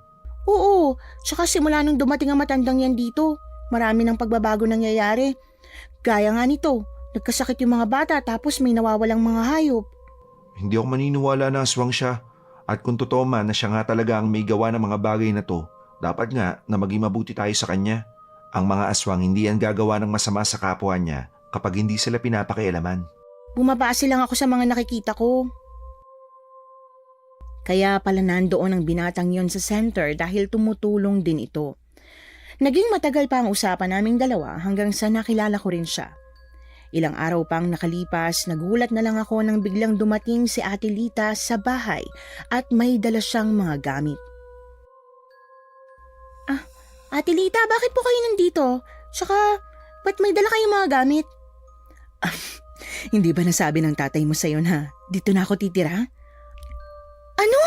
Speaker 1: Oo, tsaka simula nung dumating ang matandang yan dito, marami ng pagbabago nangyayari. Gaya nga nito, nagkasakit yung mga bata tapos may nawawalang mga hayop.
Speaker 4: Hindi ako maniniwala na aswang siya. At kung totoo man na siya nga talaga ang may gawa ng mga bagay na to, dapat nga na maging mabuti tayo sa kanya. Ang mga aswang hindi yan gagawa ng masama sa kapwa niya kapag hindi sila pinapakialaman.
Speaker 1: Bumabase lang ako sa mga nakikita ko. Kaya pala nandoon ang binatang yon sa center dahil tumutulong din ito. Naging matagal pa ang usapan naming dalawa hanggang sa nakilala ko rin siya. Ilang araw pang nakalipas, nagulat na lang ako nang biglang dumating si Ate Lita sa bahay at may dala siyang mga gamit. Ate Lita, bakit po kayo nandito? Tsaka, ba't may dala kayong mga gamit? Hindi ba nasabi ng tatay mo sa'yo na dito na ako titira? Ano?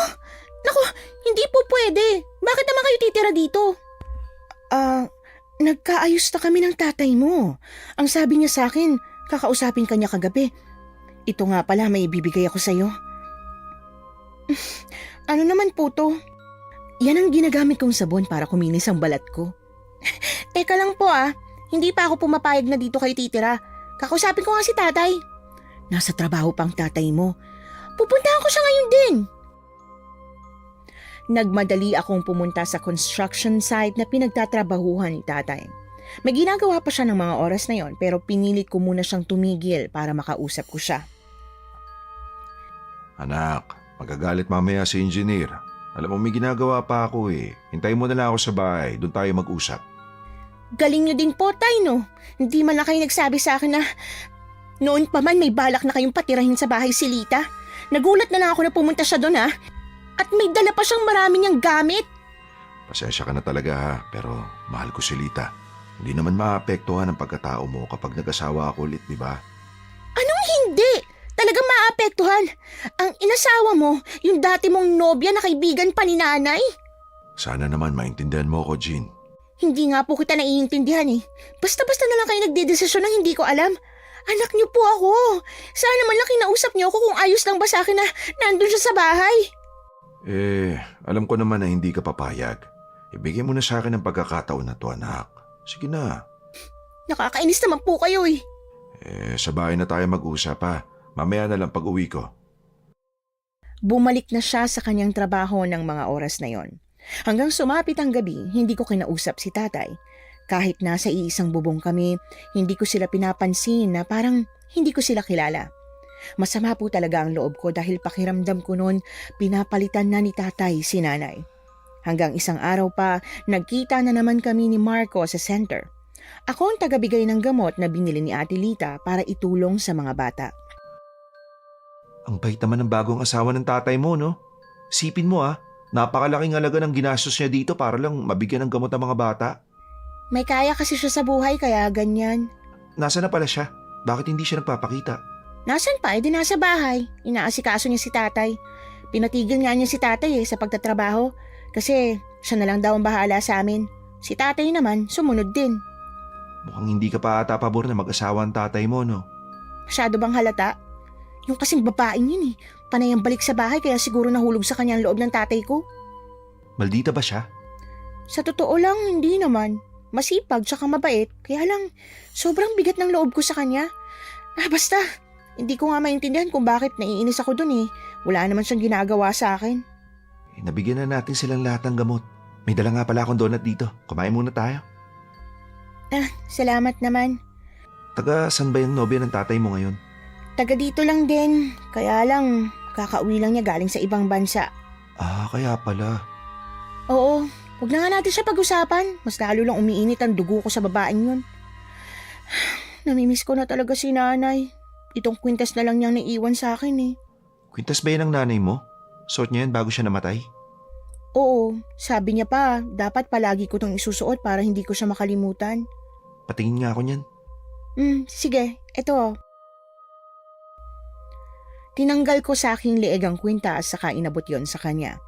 Speaker 1: Naku, hindi po pwede. Bakit naman kayo titira dito? Nagkaayos na kami ng tatay mo. Ang sabi niya sa akin, kakausapin ka niya kagabi. Ito nga pala, may ibibigay ako sa'yo. Ano naman po to? Yan ang ginagamit kong sabon para kuminis ang balat ko. Teka lang po hindi pa ako pumapayag na dito kayo titira. Kakausapin ko nga si tatay. Nasa trabaho pang tatay mo. Pupuntahan ko siya ngayon din. Nagmadali akong pumunta sa construction site na pinagtatrabahuhan ni tatay. May ginagawa pa siya ng mga oras na yon pero pinilit ko muna siyang tumigil para makausap ko siya.
Speaker 2: Anak, magagalit mamaya si engineer. Alam mo, may ginagawa pa ako eh. Hintayin mo na lang ako sa bahay. Doon tayo mag-usap.
Speaker 1: Galing niyo din po, tay, no? Hindi man lang kayo nagsabi sa akin na noon pa man may balak na kayong patirahin sa bahay si Lita. Nagulat na lang ako na pumunta siya doon At may dala pa siyang marami niyang gamit.
Speaker 2: Pasensya ka na talaga ha, pero mahal ko si Lita. Hindi naman maapektuhan ang pagkatao mo kapag nag-asawa ako ulit, di ba?
Speaker 1: Anong hindi? Talagang maapektuhan. Ang inasawa mo, yung dati mong nobya na kaibigan pa ni nanay.
Speaker 2: Sana naman maintindihan mo ako, Jean.
Speaker 1: Hindi nga po kita naiintindihan Basta-basta na lang kayo nagdedesisyon ng hindi ko alam. Anak niyo po ako. Sana man lang kinausap niyo ako kung ayos lang ba sa akin na nandun siya sa bahay.
Speaker 2: Alam ko naman na hindi ka papayag. Ibigay mo na sa akin ang pagkakataon na to, anak. Sige na.
Speaker 1: Nakakainis naman po kayo
Speaker 2: Sa bahay na tayo mag-usap ha. Mamaya na lang pag-uwi ko.
Speaker 1: Bumalik na siya sa kanyang trabaho ng mga oras na yon. Hanggang sumapit ang gabi, hindi ko kinausap si tatay. Kahit nasa iisang bubong kami, hindi ko sila pinapansin na parang hindi ko sila kilala. Masama po talaga ang loob ko dahil pakiramdam ko noon pinapalitan na ni tatay si nanay. Hanggang isang araw pa, nagkita na naman kami ni Marco sa center. Ako ang tagabigay ng gamot na binili ni Ate Lita para itulong sa mga bata.
Speaker 4: Ang bait naman ng bagong asawa ng tatay mo, no? Sipin mo napakalaking halaga ng ginastos niya dito para lang mabigyan ng gamot ang mga bata.
Speaker 1: May kaya kasi siya sa buhay kaya ganyan.
Speaker 4: Nasaan na pala siya? Bakit hindi siya nagpapakita?
Speaker 1: Nasaan pa? Di nasa bahay. Inaasikaso niya si tatay. Pinatigil nga niya si tatay sa pagtatrabaho kasi siya na lang daw ang bahala sa amin. Si tatay naman sumunod din.
Speaker 4: Mukhang hindi ka pa ata pabor na mag-asawa ang tatay mo, no?
Speaker 1: Masyado bang halata? Yung kasing babaeng yun Panay ang balik sa bahay kaya siguro nahulog sa kanya ang loob ng tatay ko.
Speaker 4: Maldita ba siya?
Speaker 1: Sa totoo lang, hindi naman. Masipag tsaka mabait. Kaya lang, sobrang bigat ng loob ko sa kanya. Basta, hindi ko nga maintindihan kung bakit naiinis ako dun Wala naman siyang ginagawa sa akin.
Speaker 4: Nabigyan na natin silang lahat ng gamot. May dala nga pala akong donut dito. Kumain muna tayo.
Speaker 1: Salamat naman.
Speaker 4: Taga saan ba yung nobya ng tatay mo ngayon?
Speaker 1: Taga dito lang din. Kaya lang, kakauwi lang niya galing sa ibang bansa.
Speaker 4: Kaya pala.
Speaker 1: Oo, huwag na nga natin siya pag-usapan. Mas lalo lang umiinit ang dugo ko sa babaeng yun. Namimiss ko na talaga si nanay. Itong kwintas na lang niyang naiwan sa akin eh.
Speaker 4: Kwintas ba yan ng nanay mo? Suot niya yan bago siya namatay?
Speaker 1: Oo, sabi niya pa, dapat palagi ko itong isusuot para hindi ko siya makalimutan.
Speaker 4: Patingin nga ako niyan.
Speaker 1: Sige, eto. Tinanggal ko sa aking leeg ang kwintas saka inabot yon sa kanya.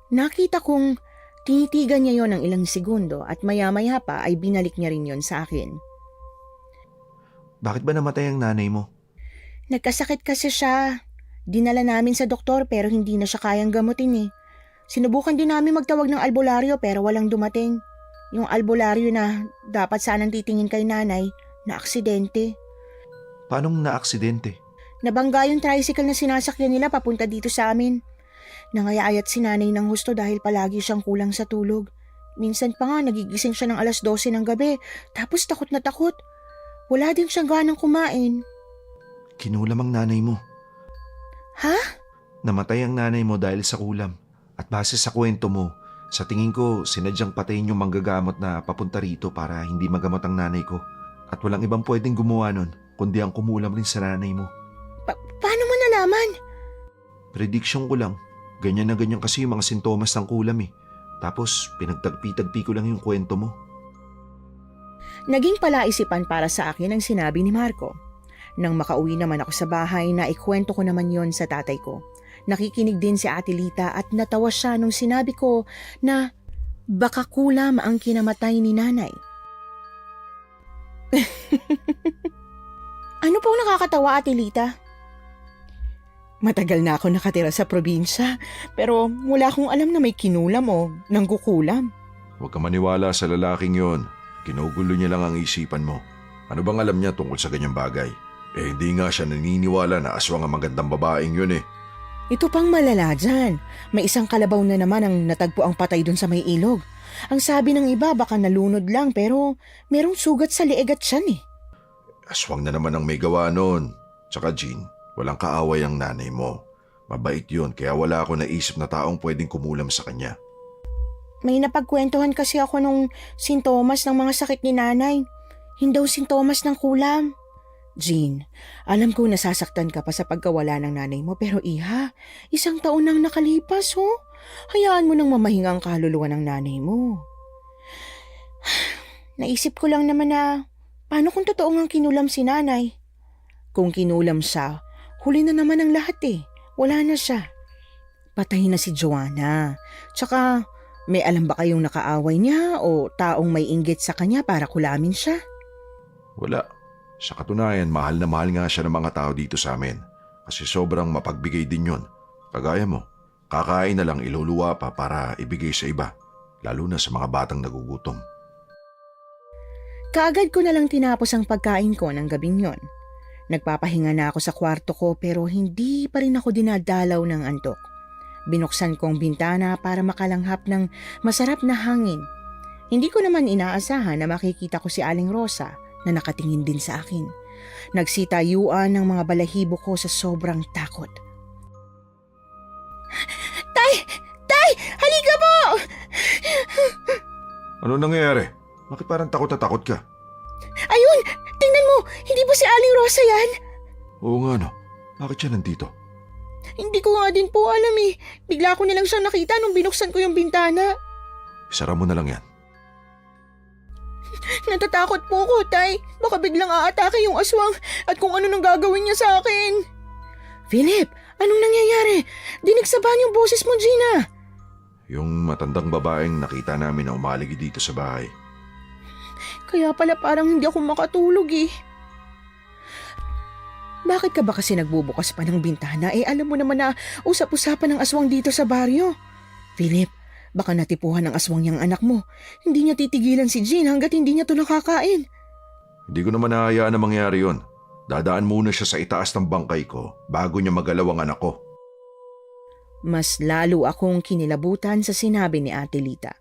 Speaker 1: Nakita kong tinitigan niya yon ng ilang segundo at maya-maya pa ay binalik niya rin yon sa akin.
Speaker 4: Bakit ba namatay ang nanay mo?
Speaker 1: Nagkasakit kasi siya. Dinala namin sa doktor pero hindi na siya kayang gamutin eh. Sinubukan din namin magtawag ng albularyo pero walang dumating. Yung albularyo na dapat sanang titingin kay nanay, na aksidente.
Speaker 4: Paanong naaksidente?
Speaker 1: Nabangga yung tricycle na sinasakyan nila papunta dito sa amin. Nangayayat si nanay ng husto dahil palagi siyang kulang sa tulog. Minsan pa nga nagigising siya ng 12:00 ng gabi tapos takot na takot. Wala din siyang ganang kumain.
Speaker 4: Kinulam ang nanay mo.
Speaker 1: Ha?
Speaker 4: Namatay ang nanay mo dahil sa kulam. At base sa kwento mo, sa tingin ko sinadyang patayin yung manggagamot na papunta rito para hindi magamot ang nanay ko. At walang ibang pwedeng gumawa nun kundi ang kumulam rin sa nanay mo.
Speaker 1: Paano mo nalaman?
Speaker 4: Prediction ko lang. Ganyan na ganyan kasi yung mga sintomas ng kulam eh. Tapos pinagtagpi-tagpi ko lang yung kwento mo.
Speaker 1: Naging palaisipan para sa akin ang sinabi ni Marco. Nang makauwi naman ako sa bahay, naikwento ko naman yon sa tatay ko. Nakikinig din si Ate Lita at natawa siya nung sinabi ko na baka kulam ang kinamatay ni nanay. Ano po nakakatawa, Ate Lita? Matagal na ako nakatira sa probinsya pero wala akong alam na may kinulam o nangkukulam.
Speaker 2: Huwag ka maniwala sa lalaking yon. Kinugulo niya lang ang isipan mo. Ano bang alam niya tungkol sa ganyang bagay? Hindi nga siya naniniwala na aswang ang magandang babaeng yun eh.
Speaker 1: Ito pang malala dyan. May isang kalabaw na naman ang natagpo ang patay dun sa may ilog. Ang sabi ng iba baka nalunod lang pero merong sugat sa leeg at tiyan eh.
Speaker 2: Aswang na naman ang may gawa noon. Tsaka Jean, walang kaaway ang nanay mo. Mabait yun kaya wala ako naisip na taong pwedeng kumulam sa kanya.
Speaker 1: May napagkwentuhan kasi ako nung sintomas ng mga sakit ni nanay. Hindi daw sintomas ng kulam. Jean, alam ko nasasaktan ka pa sa pagkawala ng nanay mo pero iha, 1 taon nang nakalipas oh. Hayaan mo nang mamahinga ang kaluluwa ng nanay mo. Naisip ko lang naman na paano kung totoo ngang kinulam si nanay? Kung kinulam siya, huli na naman ang lahat eh. Wala na siya. Patay na si Joanna. Tsaka may alam ba kayong nakaaway niya o taong may inggit sa kanya para kulamin siya?
Speaker 2: Wala. Sa katunayan, mahal na mahal nga siya ng mga tao dito sa amin. Kasi sobrang mapagbigay din yun. Kagaya mo, kakain na lang iluluwa pa para ibigay sa iba. Lalo na sa mga batang nagugutom.
Speaker 1: Kaagad ko na lang tinapos ang pagkain ko ng gabing yon. Nagpapahinga na ako sa kwarto ko pero hindi pa rin ako dinadalaw ng antok. Binuksan ko ang bintana para makalanghap ng masarap na hangin. Hindi ko naman inaasahan na makikita ko si Aling Rosa na nakatingin din sa akin. Nagsitayuan ng mga balahibo ko sa sobrang takot. Tay! Tay! Halika po!
Speaker 2: Ano nangyayari? Bakit parang takot na takot ka?
Speaker 1: Ayun! Tingnan mo! Hindi ba si Aling Rosa yan?
Speaker 2: Oo nga no. Bakit siya nandito?
Speaker 1: Hindi ko nga din po alam eh. Bigla ko nilang siyang nakita nung binuksan ko yung bintana.
Speaker 2: Isara mo na lang yan.
Speaker 1: Natatakot po ko, Tay. Baka biglang aatake yung aswang at kung ano nang gagawin niya sa akin. Philip, anong nangyayari? Dinig sa banyo yung boses mo, Gina.
Speaker 2: Yung matandang babaeng nakita namin na umaligi dito sa bahay.
Speaker 1: Kaya pala parang hindi ako makatulog eh. Bakit ka ba kasi nagbubukas pa ng bintana? Alam mo naman na usap-usapan ng aswang dito sa baryo. Philip, baka natipuhan ng aswang yung anak mo. Hindi niya titigilan si Jean hanggat hindi niya to nakakain.
Speaker 2: Hindi ko naman nahayaan na mangyari yun. Dadaan muna siya sa itaas ng bangkay ko bago niya magalaw ang anak ko.
Speaker 1: Mas lalo akong kinilabutan sa sinabi ni Ate Lita.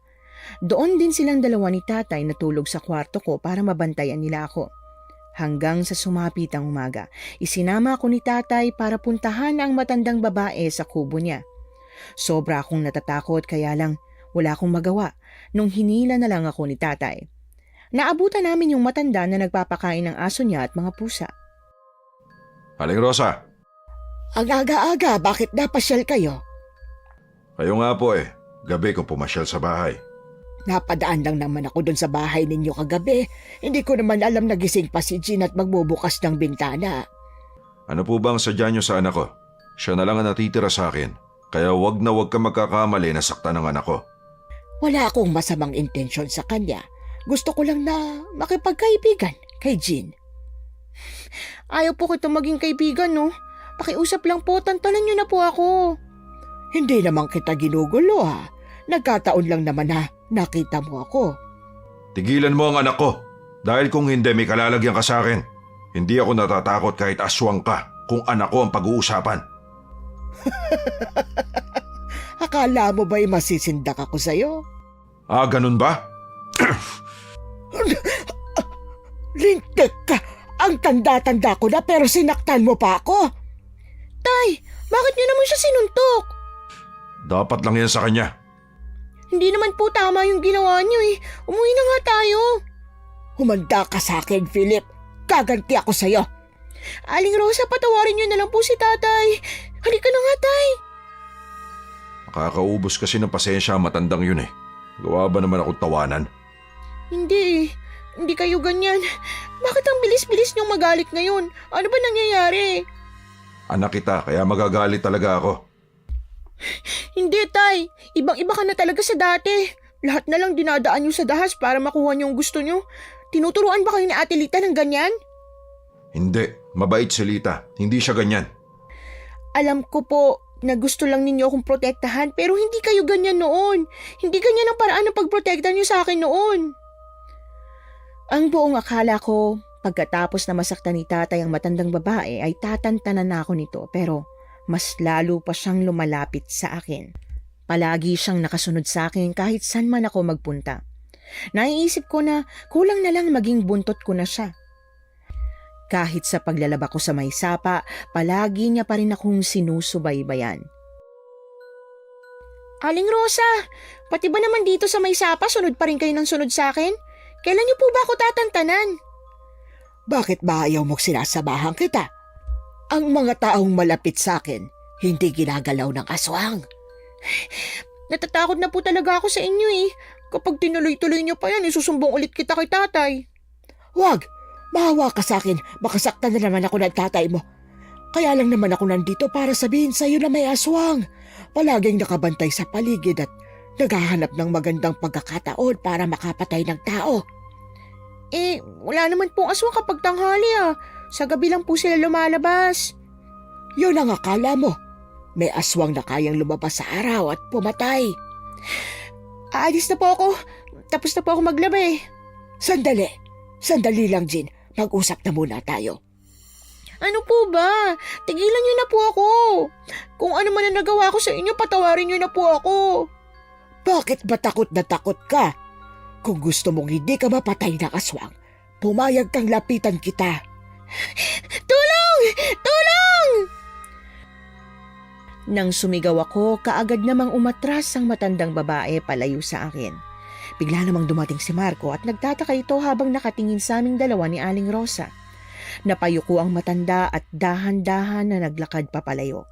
Speaker 1: Doon din silang dalawa ni tatay natulog sa kwarto ko para mabantayan nila ako. Hanggang sa sumapit ang umaga, isinama ako ni tatay para puntahan ang matandang babae sa kubo niya. Sobra akong natatakot kaya lang wala akong magawa nung hinila na lang ako ni tatay. Naabutan namin yung matanda na nagpapakain ng aso niya at mga pusa.
Speaker 2: Aling Rosa,
Speaker 3: Ang aga-aga, bakit napasyal kayo?
Speaker 2: kayo nga po eh. Gabi kung pumasyal sa bahay.
Speaker 3: Napadaan lang naman ako doon sa bahay ninyo kagabi. Hindi ko naman alam na gising pa si Jean at magbubukas ng bintana.
Speaker 2: Ano po bang sadya niyo sa anak ko? Siya na lang ang natitira sa akin. Kaya wag ka magkakamali na saktan ng anak ko.
Speaker 3: Wala akong masamang intensyon sa kanya. Gusto ko lang na makipagkaibigan kay Jean.
Speaker 1: Ayaw po kitang maging kaibigan, no? Pakiusap lang po, tantanan niyo na po ako.
Speaker 3: Hindi naman kita ginugulo ha. Nagkataon lang naman na nakita mo ako.
Speaker 2: Tigilan mo ang anak ko. Dahil kung hindi may kalalagyan ka sa akin. Hindi ako natatakot kahit aswang ka kung anak ko ang pag-uusapan.
Speaker 3: Akala mo ba'y masisindak ako sa'yo?
Speaker 2: Ah, ganun ba?
Speaker 3: Lintik ka! Ang tanda-tanda ko na pero sinaktan mo pa ako.
Speaker 1: Tay, bakit niyo naman siya sinuntok?
Speaker 2: Dapat lang yan sa kanya.
Speaker 1: Hindi naman po tama yung ginawa niyo eh. Umuwi na nga tayo.
Speaker 3: Humanda ka sa akin, Philip. Gaganti ako sa'yo.
Speaker 1: Aling Rosa, patawarin niyo na lang po si tatay. Halika na nga, tay.
Speaker 2: Nakakaubos kasi ng pasensya ang matandang yun eh. Gawa ba naman akong tawanan?
Speaker 1: Hindi. Hindi kayo ganyan. Bakit ang bilis-bilis niyong magalit ngayon? Ano ba nangyayari?
Speaker 2: Anak kita, kaya magagalit talaga ako.
Speaker 1: Hindi, tay. Ibang-iba ka na talaga sa dati. Lahat na lang dinadaan niyo sa dahas para makuha niyo ang gusto niyo. Tinuturuan ba kayo ni Ate Lita ng ganyan?
Speaker 2: Hindi, mabait si Lita. Hindi siya ganyan.
Speaker 1: Alam ko po na gusto lang ninyo akong protektahan pero hindi kayo ganyan noon. Hindi ganyan ang paraan ng pagprotekta niyo sa akin noon. Ang buong akala ko, pagkatapos na masaktan ni tatay ang matandang babae ay tatantanan na ako nito pero mas lalo pa siyang lumalapit sa akin. Palagi siyang nakasunod sa akin kahit saan man ako magpunta. Naiisip ko na kulang na lang maging buntot ko na siya. Kahit sa paglalaba ko sa may sapa, palagi niya pa rin akong sinusubaybayan. Aling Rosa, pati ba naman dito sa may sapa sunod pa rin kayo ng sunod sa akin? Kailan niyo po ba ako tatantanan?
Speaker 3: Bakit ba ayaw mong sinasabahan kita? Ang mga taong malapit sa akin, hindi ginagalaw ng aswang.
Speaker 1: Natatakot na po talaga ako sa inyo eh. Kapag tinuloy-tuloy niyo pa yan, isusumbong ulit kita kay tatay.
Speaker 3: Huwag! Mahawa ka sa akin, makasaktan na naman ako ng tatay mo. Kaya lang naman ako nandito para sabihin sa iyo na may aswang. Palaging nakabantay sa paligid at naghahanap ng magandang pagkakataon para makapatay ng tao.
Speaker 1: Eh, wala naman pong aswang kapag tanghali ah. Sa gabi lang po sila lumalabas.
Speaker 3: Yun ang akala mo. May aswang na kayang lumabas sa araw at pumatay.
Speaker 1: Aalis na po ako. Tapos na po ako maglaba eh.
Speaker 3: Sandali. Sandali lang, Jean. Mag-usap na muna tayo.
Speaker 1: Ano po ba? Tigilan niyo na po ako. Kung ano man ang nagawa ko sa inyo, patawarin niyo na po ako.
Speaker 3: Bakit ba takot na takot ka? Kung gusto mong hindi ka mapatay ng aswang, pumayag kang lapitan kita.
Speaker 1: Tulong! Tulong! Nang sumigaw ako, kaagad namang umatras ang matandang babae palayo sa akin. Bigla namang dumating si Marco at nagtataka ito habang nakatingin sa aming dalawa ni Aling Rosa. Napayuko ang matanda at dahan-dahan na naglakad papalayo.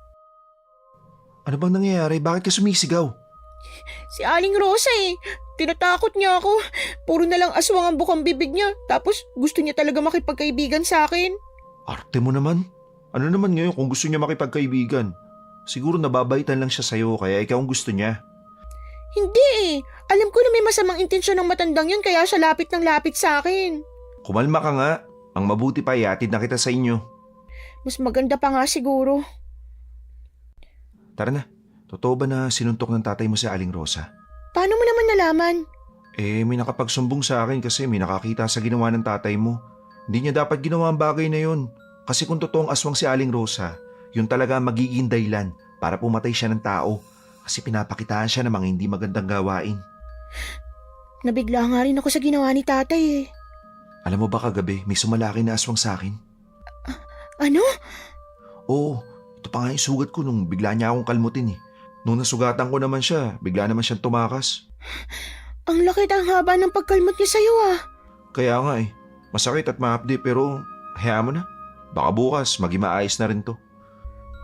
Speaker 4: Ano bang nangyayari? Bakit ka sumisigaw?
Speaker 1: Si Aling Rosa eh. Tinatakot niya ako. Puro na lang aswang ang bukang bibig niya. Tapos gusto niya talaga makipagkaibigan sa akin.
Speaker 4: Arte mo naman. Ano naman ngayon kung gusto niya makipagkaibigan? Siguro nababaitan lang siya sa'yo kaya ikaw ang gusto niya.
Speaker 1: Hindi eh. Alam ko na may masamang intensyon ng matandang yun kaya siya lapit ng lapit sa akin.
Speaker 4: Kumalma ka nga. Ang mabuti pa iatid na kita sa inyo.
Speaker 1: Mas maganda pa nga siguro.
Speaker 4: Tara na. Totoo ba na sinuntok ng tatay mo si Aling Rosa?
Speaker 1: Paano mo naman nalaman?
Speaker 4: May nakapagsumbong sa akin kasi may nakakita sa ginawa ng tatay mo. Hindi niya dapat ginawa ang bagay na yun. Kasi kung totoong aswang si Aling Rosa, yun talaga ang magiging dahilan para pumatay siya ng tao. Kasi pinapakitaan siya ng mga hindi magandang gawain.
Speaker 1: Nabigla nga rin ako sa ginawa ni tatay eh.
Speaker 4: Alam mo ba kagabi, may sumalaki na aswang sa akin?
Speaker 1: Ano?
Speaker 4: Oo, ito pa nga yung sugat ko nung bigla niya akong kalmutin eh. Nung nasugatan ko naman siya, bigla naman siyang tumakas.
Speaker 1: Ang laki ang haba ng pagkalmot niya sa'yo ah.
Speaker 4: Kaya nga eh, masakit at ma-update pero hayaan mo na. Baka bukas, maging maayos na rin to.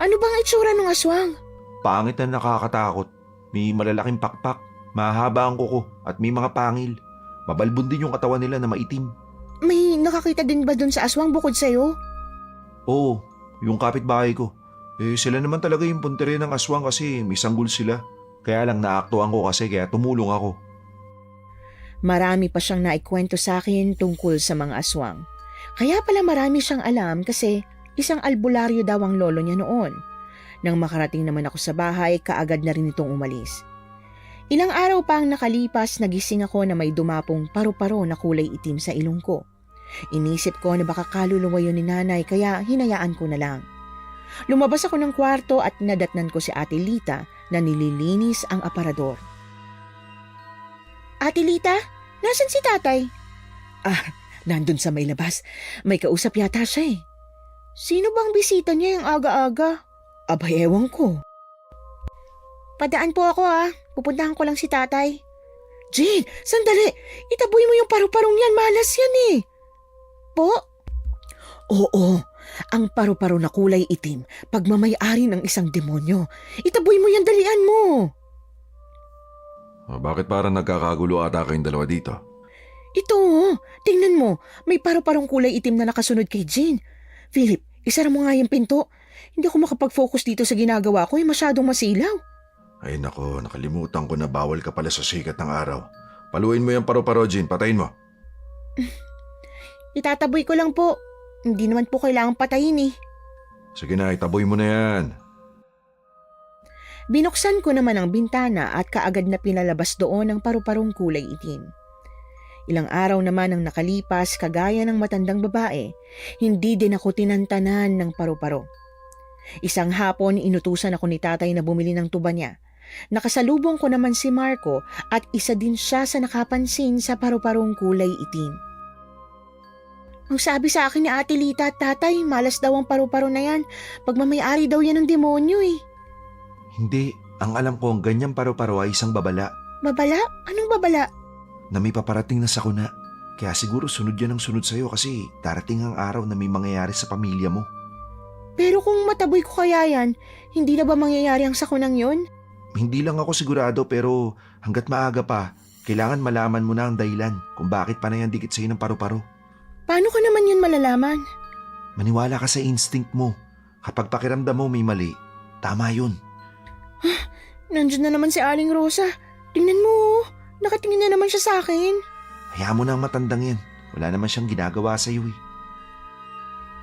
Speaker 1: Ano bang itsura ng aswang?
Speaker 4: Pangit na nakakatakot. May malalaking pakpak, mahaba ang kuko at may mga pangil. Mabalbon din yung katawan nila na maitim.
Speaker 1: May nakakita din ba dun sa aswang bukod sa'yo?
Speaker 4: Oo, yung kapitbahay ko. Sila naman talaga yung punteri ng aswang kasi may sanggol sila. Kaya lang naaktuhan ko kasi kaya tumulong ako.
Speaker 1: Marami pa siyang naikwento sa akin tungkol sa mga aswang. Kaya pala marami siyang alam kasi isang albularyo daw ang lolo niya noon. Nang makarating naman ako sa bahay, kaagad na rin itong umalis. Ilang araw pa ang nakalipas, nagising ako na may dumapong paru-paro na kulay itim sa ilong ko. Inisip ko na baka kaluluwa yun ni nanay kaya hinayaan ko na lang. Lumabas ako ng kwarto at nadatnan ko si Ate Lita na nililinis ang aparador. Ate Lita, nasan si tatay? Nandun sa may labas. May kausap yata siya eh. Sino bang bisita niya yung aga-aga? Abay, ewan ko. Padaan po ako Pupuntahan ko lang si tatay. Jane, sandali. Itaboy mo yung paru-parong yan. Malas yan eh. Po? Oo. Ang paru-paro na kulay itim, pagmamay-ari ng isang demonyo. Itaboy mo yan, dalian mo.
Speaker 2: Bakit parang nagkakagulo ata kayong dalawa dito?
Speaker 1: Ito, tingnan mo. May paru-parong kulay itim na nakasunod kay Jane. Philip, isara mo nga yung pinto. Hindi ako makapag-focus dito sa ginagawa ko. Masyadong masilaw.
Speaker 2: Ay nako, nakalimutan ko na bawal ka pala sa sikat ng araw. Paluin mo yung paro-paro, Jean. Patayin mo.
Speaker 1: Itataboy ko lang po. Hindi naman po kailangang patayin eh.
Speaker 2: Sige na, itaboy mo na yan.
Speaker 1: Binuksan ko naman ang bintana at kaagad na pinalabas doon ang paru-parong kulay itim. Ilang araw naman ang nakalipas kagaya ng matandang babae, hindi din ako tinantanan ng paru-paro. Isang hapon inutusan ako ni tatay na bumili ng tuba niya. Nakasalubong ko naman si Marco at isa din siya sa nakapansin sa paru-parong kulay itim. Ang sabi sa akin ni Ate Lita at tatay, malas daw ang paru-paro na yan. Pagmamayari daw yan ng demonyo eh.
Speaker 4: Hindi, ang alam ko ang ganyang paru-paro ay isang babala
Speaker 1: Babala? Anong babala?
Speaker 4: na may paparating na sakuna. Kaya siguro sunod yan ang sunod sa'yo kasi darating ang araw na may mangyayari sa pamilya mo.
Speaker 1: Pero kung mataboy ko kaya yan, hindi na ba mangyayari ang sakunang yon?
Speaker 4: Hindi lang ako sigurado pero hanggat maaga pa, kailangan malaman mo na ang dahilan kung bakit pa na yan dikit sa'yo ng paru-paro.
Speaker 1: Paano ko naman yun malalaman?
Speaker 4: Maniwala ka sa instinct mo. Kapag pakiramdam mo may mali, tama yun.
Speaker 1: Nandiyan na naman si Aling Rosa. Tingnan mo, nakatingin na naman siya sa akin.
Speaker 4: Hayaan mo na ang matandang yan. Wala naman siyang ginagawa sa'yo eh.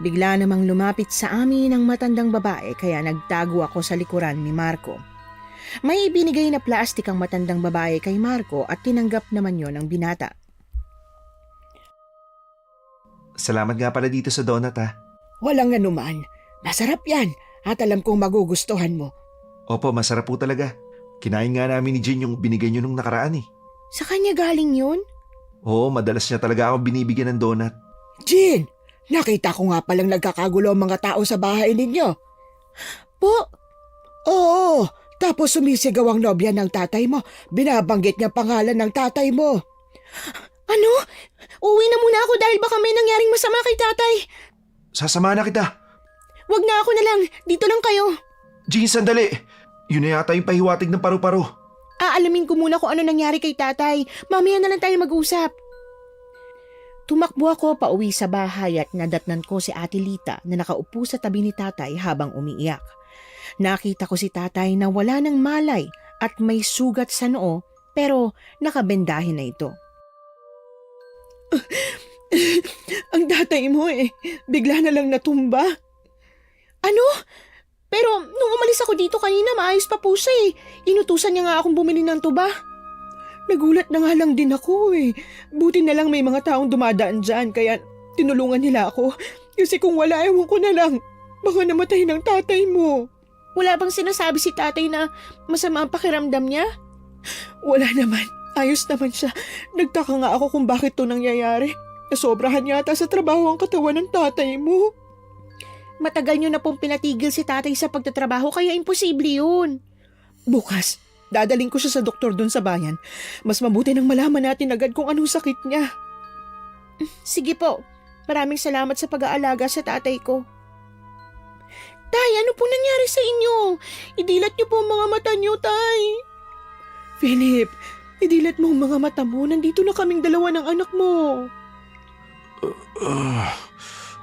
Speaker 1: Bigla namang lumapit sa amin ang matandang babae kaya nagtago ako sa likuran ni Marco. May ibinigay na plastik ang matandang babae kay Marco at tinanggap naman yon ng binata.
Speaker 4: Salamat nga pala dito sa donut
Speaker 3: Walang anuman. Masarap yan at alam kong magugustuhan mo.
Speaker 4: Opo, masarap po talaga. Kinain nga namin ni Jane yung binigay niyo nung nakaraan eh.
Speaker 1: Sa kanya galing yun?
Speaker 4: Oo, madalas niya talaga ako binibigyan ng donut.
Speaker 3: Jean, nakita ko nga palang nagkakagulo ang mga tao sa bahay ninyo.
Speaker 1: Po,
Speaker 3: Oo, tapos sumisigaw ang nobya ng tatay mo. Binabanggit niya pangalan ng tatay mo.
Speaker 1: ano? Uwi na muna ako dahil baka may nangyaring masama kay tatay.
Speaker 4: Sasama na kita.
Speaker 1: Wag na ako na lang, dito lang kayo.
Speaker 4: Jane, sandali. Yun na yata yung pahiwatig ng paru-paro.
Speaker 1: Aalamin ko muna kung ano nangyari kay tatay. Mamaya na lang tayo mag-usap. Tumakbo ako pauwi sa bahay at nadatnan ko si Ate Lita na nakaupo sa tabi ni tatay habang umiiyak. Nakita ko si tatay na wala ng malay at may sugat sa noo pero nakabendahin na ito.
Speaker 3: Ang tatay mo bigla na lang natumba.
Speaker 1: Ano? Pero nung umalis ako dito kanina maayos pa po siya Inutusan niya nga akong bumili ng tuba.
Speaker 3: Nagulat na nga lang din ako Buti na lang may mga taong dumadaan dyan kaya tinulungan nila ako. Kasi kung wala, ewan ko na lang. Baka namatay ng tatay mo.
Speaker 1: Wala bang sinasabi si tatay na masama ang pakiramdam niya?
Speaker 3: Wala naman. Ayos naman siya. Nagtaka nga ako kung bakit to nangyayari. Nasobrahan yata sa trabaho ang katawan ng tatay mo.
Speaker 1: Matagal nyo na pong pinatigil si tatay sa pagtatrabaho kaya imposible yun.
Speaker 3: Bukas, dadaling ko siya sa doktor doon sa bayan. Mas mabuti nang malaman natin agad kung anong sakit niya.
Speaker 1: Sige po, maraming salamat sa pag-aalaga sa tatay ko. Tay, ano pong nangyari sa inyo? Idilat niyo po ang mga mata niyo, Tay.
Speaker 3: Philip, idilat mo ang mga mata mo. Nandito na kaming dalawa ng anak mo.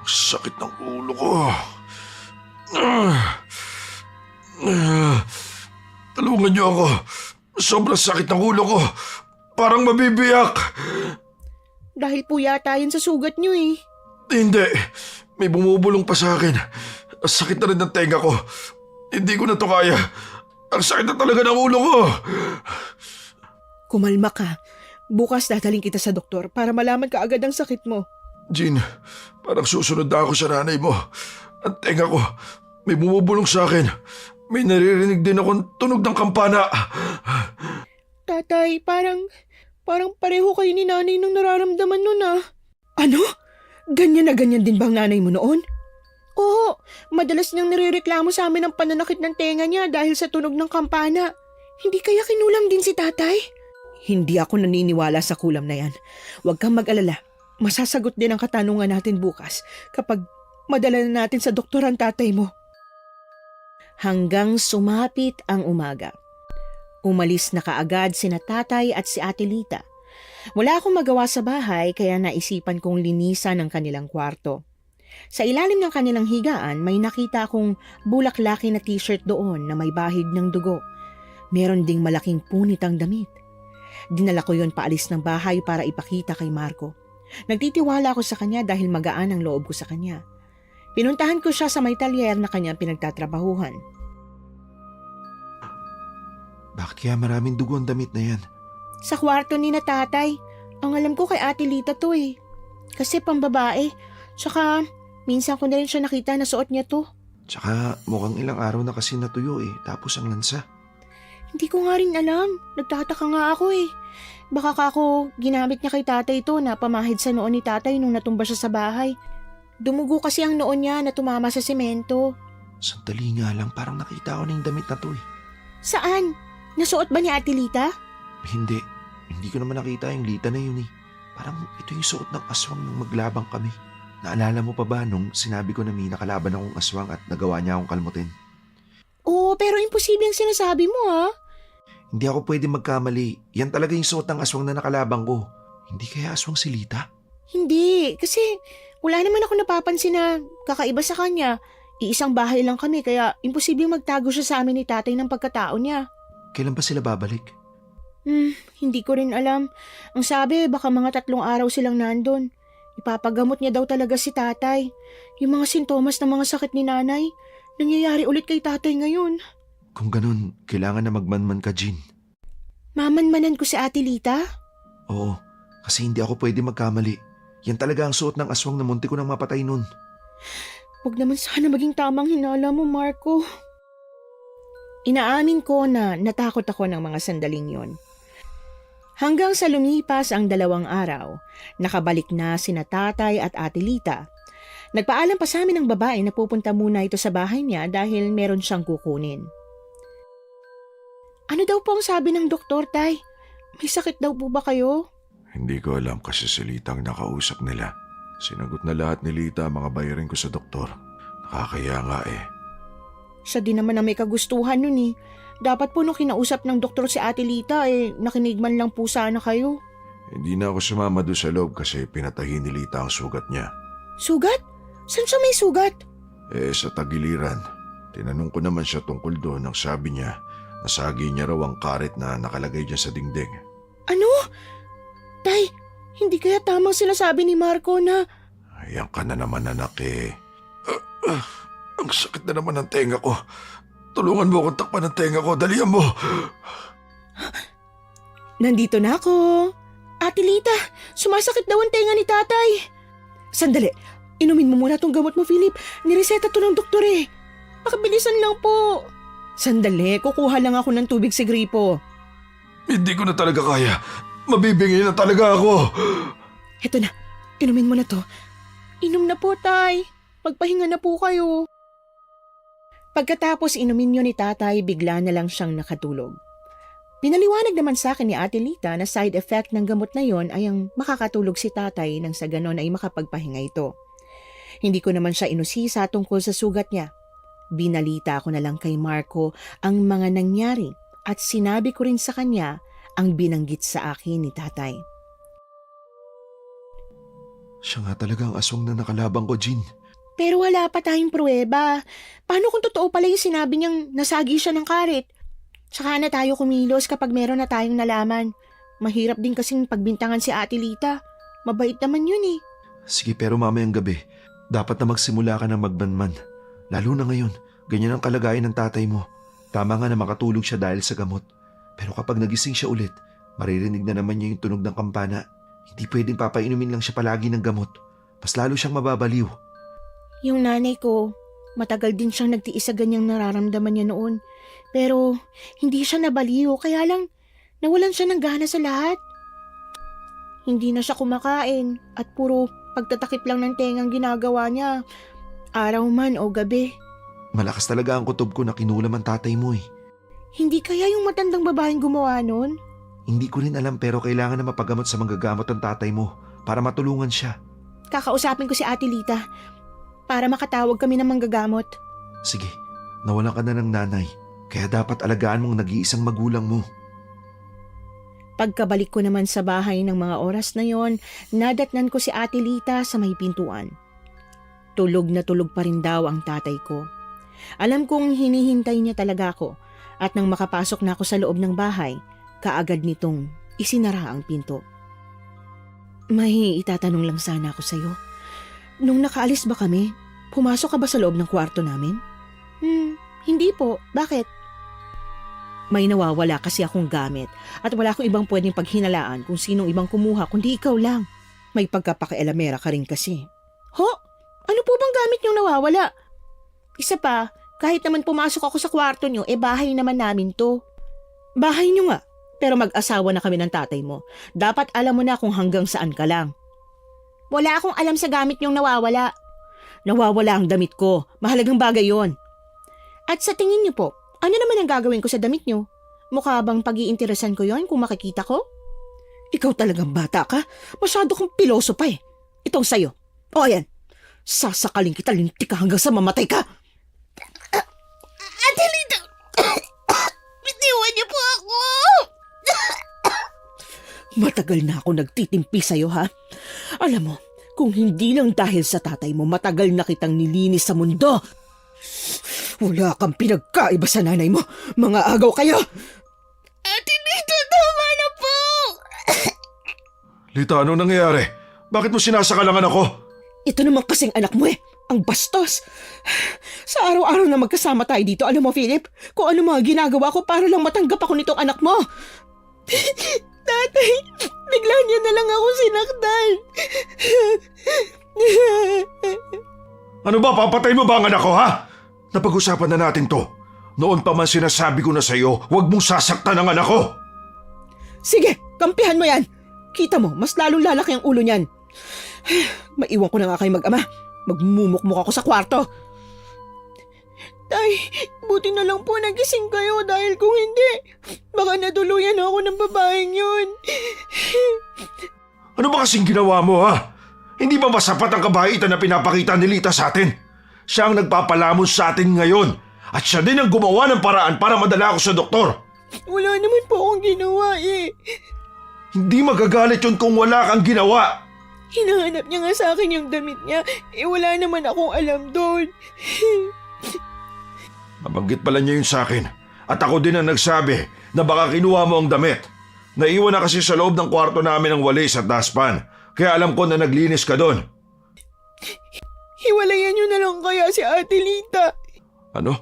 Speaker 2: Sakit ng ulo ko. Tulungan niyo ako. Sobrang sakit ng ulo ko. Parang mabibiyak.
Speaker 1: Dahil po yata yun sa sugat niyo eh.
Speaker 2: Hindi. May bumubulong pa sa akin. Ang sakit na rin ng tenga ko. Hindi ko na to kaya. Ang sakit na talaga ng ulo ko.
Speaker 3: Kumalma ka. Bukas dadaling kita sa doktor para malaman ka agad ang sakit mo.
Speaker 2: Jean, parang susunod na ako sa nanay mo. Ang tenga ko, may bumubulong sa akin. May naririnig din akong tunog ng kampana.
Speaker 1: Tatay, parang pareho kayo ni nanay nung nararamdaman nun ah.
Speaker 3: Ano? Ganyan na ganyan din bang nanay mo noon?
Speaker 1: Oo, madalas niyang nirereklamo sa amin ang pananakit ng tenga niya dahil sa tunog ng kampana. Hindi kaya kinulam din si tatay?
Speaker 3: Hindi ako naniniwala sa kulam na yan. Huwag kang mag-alala. Masasagot din ang katanungan natin bukas kapag madala na natin sa doktor ang tatay mo.
Speaker 1: Hanggang sumapit ang umaga. Umalis na kaagad sina tatay at si Ate Lita. Wala akong magawa sa bahay kaya naisipan kong linisan ang kanilang kwarto. Sa ilalim ng kanilang higaan may nakita akong bulaklaki na t-shirt doon na may bahid ng dugo. Meron ding malaking punit ang damit. Dinala ko yon paalis ng bahay para ipakita kay Marco. Nagtitiwala ako sa kanya dahil magaan ang loob ko sa kanya. Pinuntahan ko siya sa may talyer na kanyang pinagtatrabahuhan.
Speaker 4: Bakit kaya maraming dugo ang damit na yan?
Speaker 1: Sa kwarto ni na tatay. Ang alam ko kay Ate Lita to eh. Kasi pambabae. Tsaka minsan ko na rin siya nakita na suot niya to.
Speaker 4: Tsaka mukhang ilang araw na kasi natuyo tapos ang lansa.
Speaker 1: Hindi ko nga rin alam. Nagtataka nga ako eh. Baka ako ginamit niya kay tatay to na pamahid sa noon ni tatay nung natumba siya sa bahay. Dumugo kasi ang noon niya na tumama sa semento.
Speaker 4: Sandali nga lang, parang nakita ko na yung damit na to
Speaker 1: Saan? Nasuot ba ni Ate Lita?
Speaker 4: Hindi ko naman nakita yung Lita na yun Parang ito yung suot ng aswang nung maglabang kami. Naalala mo pa ba nung sinabi ko na may nakalaban akong aswang at nagawa niya akong kalmutin?
Speaker 1: Oo, pero imposible ang sinasabi mo ha.
Speaker 4: Hindi ako pwede magkamali. Yan talaga yung suot ng aswang na nakalabang ko. Hindi kaya aswang si Lita?
Speaker 1: Hindi, kasi wala naman ako napapansin na kakaiba sa kanya. Iisang bahay lang kami kaya imposible magtago siya sa amin ni tatay ng pagkatao niya.
Speaker 4: Kailan ba sila babalik?
Speaker 1: Hindi ko rin alam. Ang sabi, baka mga 3 araw silang nandun. Ipapagamot niya daw talaga si tatay. Yung mga sintomas ng mga sakit ni nanay, nangyayari ulit kay tatay ngayon.
Speaker 4: Kung ganun, kailangan na magmanman ka, Jean.
Speaker 1: Mamanmanan ko si Ate Lita?
Speaker 4: Oo, kasi hindi ako pwede magkamali. Yan talaga ang suot ng aswang na munti ko nang mapatay nun.
Speaker 1: Huwag naman sana maging tamang hinala mo, Marco. Inaamin ko na natakot ako ng mga sandaling yon. Hanggang sa lumipas ang 2 araw, nakabalik na sina tatay at Ate Lita. Nagpaalam pa sa amin ng babae na pupunta muna ito sa bahay niya dahil meron siyang kukunin. Ano daw po ang sabi ng doktor, tay? May sakit daw po ba kayo?
Speaker 2: Hindi ko alam kasi si Lita ang nakausap nila. Sinagot na lahat ni Lita ang mga bayarin ko sa doktor. Nakakaya nga
Speaker 1: Siya din naman ang may kagustuhan nun eh. Dapat po nung kinausap ng doktor si Ate Lita nakinig man lang po sana kayo.
Speaker 2: Hindi na ako sumama doon sa loob kasi pinatahi ni Lita ang sugat niya.
Speaker 1: Sugat? Saan siya may sugat?
Speaker 2: Sa tagiliran. Tinanong ko naman siya tungkol doon. Ang sabi niya, nasagi niya raw ang karet na nakalagay dyan sa dingding.
Speaker 1: Ano? Tay, hindi kaya tamang sinasabi ni Marco na...
Speaker 2: Ayan ka na naman anak ang sakit na naman ng tenga ko. Tulungan mo akong takpan ng tenga ko. Dalihan mo.
Speaker 1: Nandito na ako. Ate Lita, sumasakit daw ang tenga ni tatay. Sandali, inumin mo muna tong gamot mo, Philip. Nireseta to ng doktor eh. Pakabilisan lang po. Sandali, kukuha lang ako ng tubig sa gripo.
Speaker 2: Hindi ko na talaga kaya. Mabibingay na talaga ako.
Speaker 1: Heto na, Inumin mo na to. Inom na po, Tay. Magpahinga na po kayo. Pagkatapos inumin niyo ni Tatay, bigla na lang siyang nakatulog. Pinaliwanag naman sa akin ni Ate Lita na side effect ng gamot na yon ay ang makakatulog si Tatay nang sa ganon ay makapagpahinga ito. Hindi ko naman siya inusisa tungkol sa sugat niya. Binalita ko na lang kay Marco ang mga nangyari at sinabi ko rin sa kanya ang binanggit sa akin ni Tatay.
Speaker 4: Siya nga talaga ang aswang na nakalabang ko, Jean.
Speaker 1: Pero wala pa tayong pruweba. Paano kung totoo pala yung sinabi niyang nasagi siya ng karet? Tsaka na tayo kumilos kapag meron na tayong nalaman. Mahirap din kasing pagbintangan si Ate Lita. Mabait naman yun eh.
Speaker 4: Sige, pero mamayang gabi, dapat na magsimula ka ng magbanman. Lalo na ngayon, ganyan ang kalagayan ng tatay mo. Tama nga na makatulog siya dahil sa gamot. Pero kapag nagising siya ulit, maririnig na naman niya yung tunog ng kampana. Hindi pwedeng papainumin lang siya palagi ng gamot. Mas lalo siyang mababaliw.
Speaker 1: Yung nanay ko, matagal din siyang nagtiis sa ganyang nararamdaman niya noon. Pero hindi siya nabaliw, kaya lang nawalan siya ng gana sa lahat. Hindi na siya kumakain at puro pagtatakip lang ng tengang ginagawa niya, araw man o gabi.
Speaker 4: Malakas talaga ang kutob ko na kinulam ang tatay mo eh.
Speaker 1: Hindi kaya yung matandang babaeng gumawa nun?
Speaker 4: Hindi ko rin alam pero kailangan na mapagamot sa manggagamot ang tatay mo para matulungan siya.
Speaker 1: Kakausapin ko si Ate Lita para makatawag kami ng manggagamot.
Speaker 4: Sige, nawalan ka na ng nanay. Kaya dapat alagaan mong nag-iisang magulang mo.
Speaker 1: Pagkabalik ko naman sa bahay ng mga oras na yon, nadatnan ko si Ate Lita sa may pintuan. Tulog na tulog pa rin daw ang tatay ko. Alam kong hinihintay niya talaga ako at nang makapasok na ako sa loob ng bahay, kaagad nitong isinara ang pinto. May itatanong lang sana ako sa'yo. Nung nakaalis ba kami, pumasok ka ba sa loob ng kwarto namin? Hindi po. Bakit? May nawawala kasi akong gamit at wala akong ibang pwedeng paghinalaan kung sinong ibang kumuha kundi ikaw lang. May pagkapakialamera ka rin kasi. Ho? Ano po bang gamit niyong nawawala? Isa pa, kahit naman pumasok ako sa kwarto niyo, bahay naman namin to. Bahay niyo nga, pero mag-asawa na kami ng tatay mo. Dapat alam mo na kung hanggang saan ka lang. Wala akong alam sa gamit niyong nawawala. Nawawala ang damit ko. Mahalagang bagay yon. At sa tingin niyo po, ano naman ang gagawin ko sa damit niyo? Mukha bang pag-iinteresan ko yon kung makikita ko? Ikaw talagang bata ka. Masyado kang piloso pa eh. Itong sayo. O ayan, sasakalin kita lintik ka hanggang sa mamatay ka. Ate Lita, bitiwan niyo po ako. Matagal na ako nagtitimpi sa'yo ha. Alam mo, kung hindi lang dahil sa tatay mo, matagal na kitang nilinis sa mundo. Wala kang pinagkaiba sa nanay mo. Mga agaw kayo. Ate Lita, tama na po.
Speaker 2: Lita, ano nangyayari? Bakit mo sinasakalangan ako?
Speaker 1: Ito naman kasing anak mo eh. Ang bastos. Sa araw-araw na magkasama tayo dito, alam mo Philip, kung ano mga ginagawa ko para lang matanggap ako nitong anak mo. Tatay, bigla niya na lang ako sinaktan.
Speaker 2: Ano ba, papatay mo ba ang anak ko, ha? Napag-usapan na natin to. Noon pa man sinasabi ko na sa'yo, huwag mong sasaktan ang anak ko.
Speaker 1: Sige, kampihan mo yan. Kita mo, mas lalong lalaki ang ulo niyan. Maiwan ko na nga kayo mag-ama. Magmumukmuk ako sa kwarto. Tay, buti na lang po nagising kayo dahil kung hindi, baka natuluyan ako ng babaeng yun.
Speaker 2: Ano ba kasing ginawa mo, ha? Hindi ba masapat ang kabaitan na pinapakita ni Lita sa atin? Siya ang nagpapalamon sa atin ngayon. At siya din ang gumawa ng paraan para madala ako sa doktor.
Speaker 1: Wala naman po akong ginawa eh.
Speaker 2: Hindi magagalit yun kung wala kang ginawa.
Speaker 1: Hinahanap niya nga sa akin yung damit niya. Wala naman akong alam doon.
Speaker 2: Nabanggit pala niya yun sa akin. At ako din ang nagsabi na baka kinuha mo ang damit. Naiwan na kasi sa loob ng kwarto namin ang walis at dustpan. Kaya alam ko na naglinis ka doon.
Speaker 1: Hiwalayan niyo na lang kaya si Ate Lita.
Speaker 2: Ano?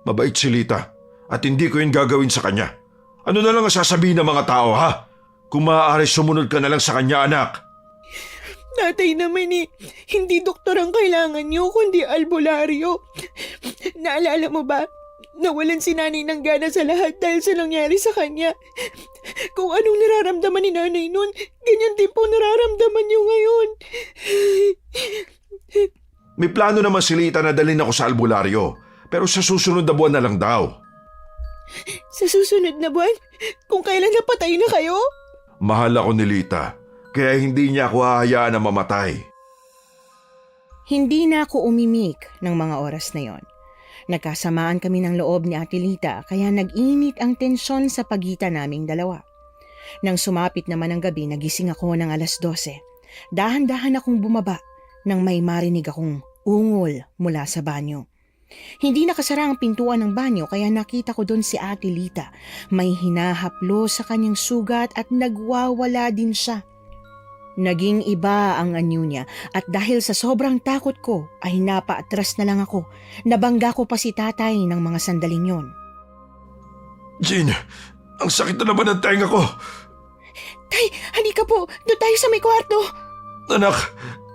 Speaker 2: Mabait si Lita. At hindi ko yun gagawin sa kanya. Ano na lang ang sasabihin ng mga tao, ha? Kung maaari sumunod ka na lang sa kanya, anak.
Speaker 1: Tatay naman eh, hindi doktor ang kailangan niyo kundi albularyo. Naalala mo ba? Nawalan si nanay ng gana sa lahat dahil sa nangyari sa kanya. Kung anong nararamdaman ni nanay noon, ganyan din po nararamdaman niyo ngayon.
Speaker 2: May plano naman si Lita na dalhin ako sa albularyo. Pero sa susunod na buwan na lang daw.
Speaker 1: Sa susunod na buwan, kung kailan napatay na kayo?
Speaker 2: Mahal ako ni Lita, kaya hindi niya ako hahayaan na mamatay.
Speaker 1: Hindi na ako umimik ng mga oras na yon. Nagkasamaan kami ng loob ni Ate Lita kaya nag-init ang tensyon sa pagitan naming dalawa. Nang sumapit naman ang gabi, nagising ako ng 12:00. Dahan-dahan akong bumaba nang may marinig akong ungol mula sa banyo. Hindi nakasara ang pintuan ng banyo kaya nakita ko doon si Ate Lita. May hinahaplo sa kanyang sugat at nagwawala din siya. Naging iba ang anyo niya at dahil sa sobrang takot ko ay napaatras na lang ako. Nabangga ko pa si tatay ng mga sandaling yon.
Speaker 2: Jean, ang sakit na naman ng tenga ko.
Speaker 1: Tay, halika po. Doon tayo sa may kwarto.
Speaker 2: Anak,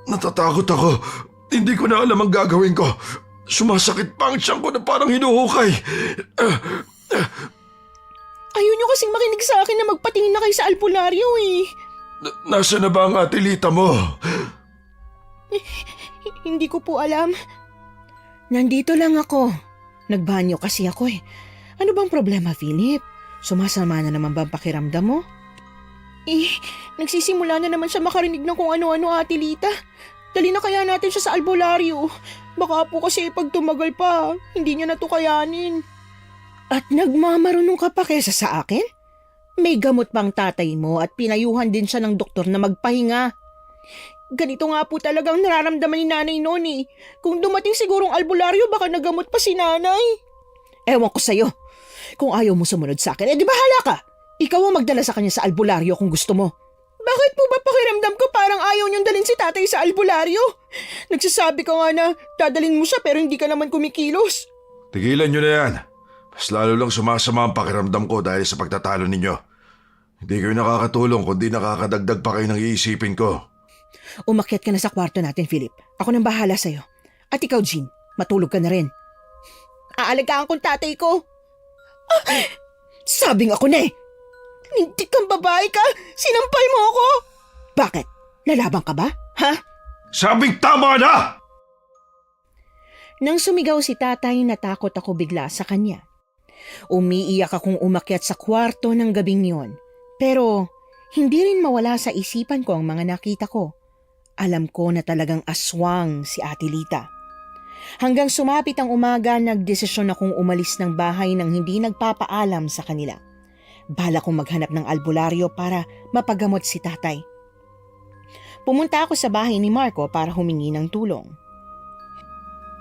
Speaker 2: natatakot ako. Hindi ko na alam ang gagawin ko. Sumasakit pa ang tiyan ko na parang hinuhukay.
Speaker 1: Ayaw niyo kasing makinig sa akin na magpatingin na kayo sa albularyo eh.
Speaker 2: Nasaan na ba ang Ate Lita mo?
Speaker 1: Hindi ko po alam. Nandito lang ako. Nagbanyo kasi ako eh. Ano bang problema, Philip? Sumasama na naman ba ang pakiramdam mo? Nagsisimula na naman siya makarinig ng kung ano-ano, Ate Lita. Dali na kaya natin siya sa albularyo. Baka po kasi pag tumagal pa, hindi niya na to kayanin. At nagmamarunong ka pa kesa sa akin? May gamot pang tatay mo at pinayuhan din siya ng doktor na magpahinga. Ganito nga po talagang nararamdaman ni nanay noon eh. Kung dumating sigurong albularyo, baka nagamot pa si nanay. Ewan ko sa'yo. Kung ayaw mo sumunod sa akin, di bahala ka. Ikaw ang magdala sa kanya sa albularyo kung gusto mo. Bakit po ba pakiramdam ko parang ayaw niyong dalhin si tatay sa albularyo? Nagsasabi ka nga na dadalhin mo siya pero hindi ka naman kumikilos.
Speaker 2: Tigilan niyo na yan. Mas lalo lang sumasama ang pakiramdam ko dahil sa pagtatalo ninyo. Hindi kayo nakakatulong kundi nakakadagdag pa kayo ng iisipin ko.
Speaker 1: Umakyat ka na sa kwarto natin, Philip. Ako nang bahala sa'yo. At ikaw, Jean, matulog ka na rin. Aalagaan kong tatay ko. Sabing ako na eh. Lintik kang babae ka. Sinampal mo ako. Bakit? Lalaban ka ba? Ha?
Speaker 2: Sabing tama na!
Speaker 1: Nang sumigaw si tatay, natakot ako bigla sa kanya. Umiiyak akong umakyat sa kwarto ng gabing yon. Pero hindi rin mawala sa isipan ko ang mga nakita ko. Alam ko na talagang aswang si Ate Lita. Hanggang sumapit ang umaga, nagdesisyon akong umalis ng bahay nang hindi nagpapaalam sa kanila. Bala kong maghanap ng albularyo para mapagamot si tatay. Pumunta ako sa bahay ni Marco para humingi ng tulong.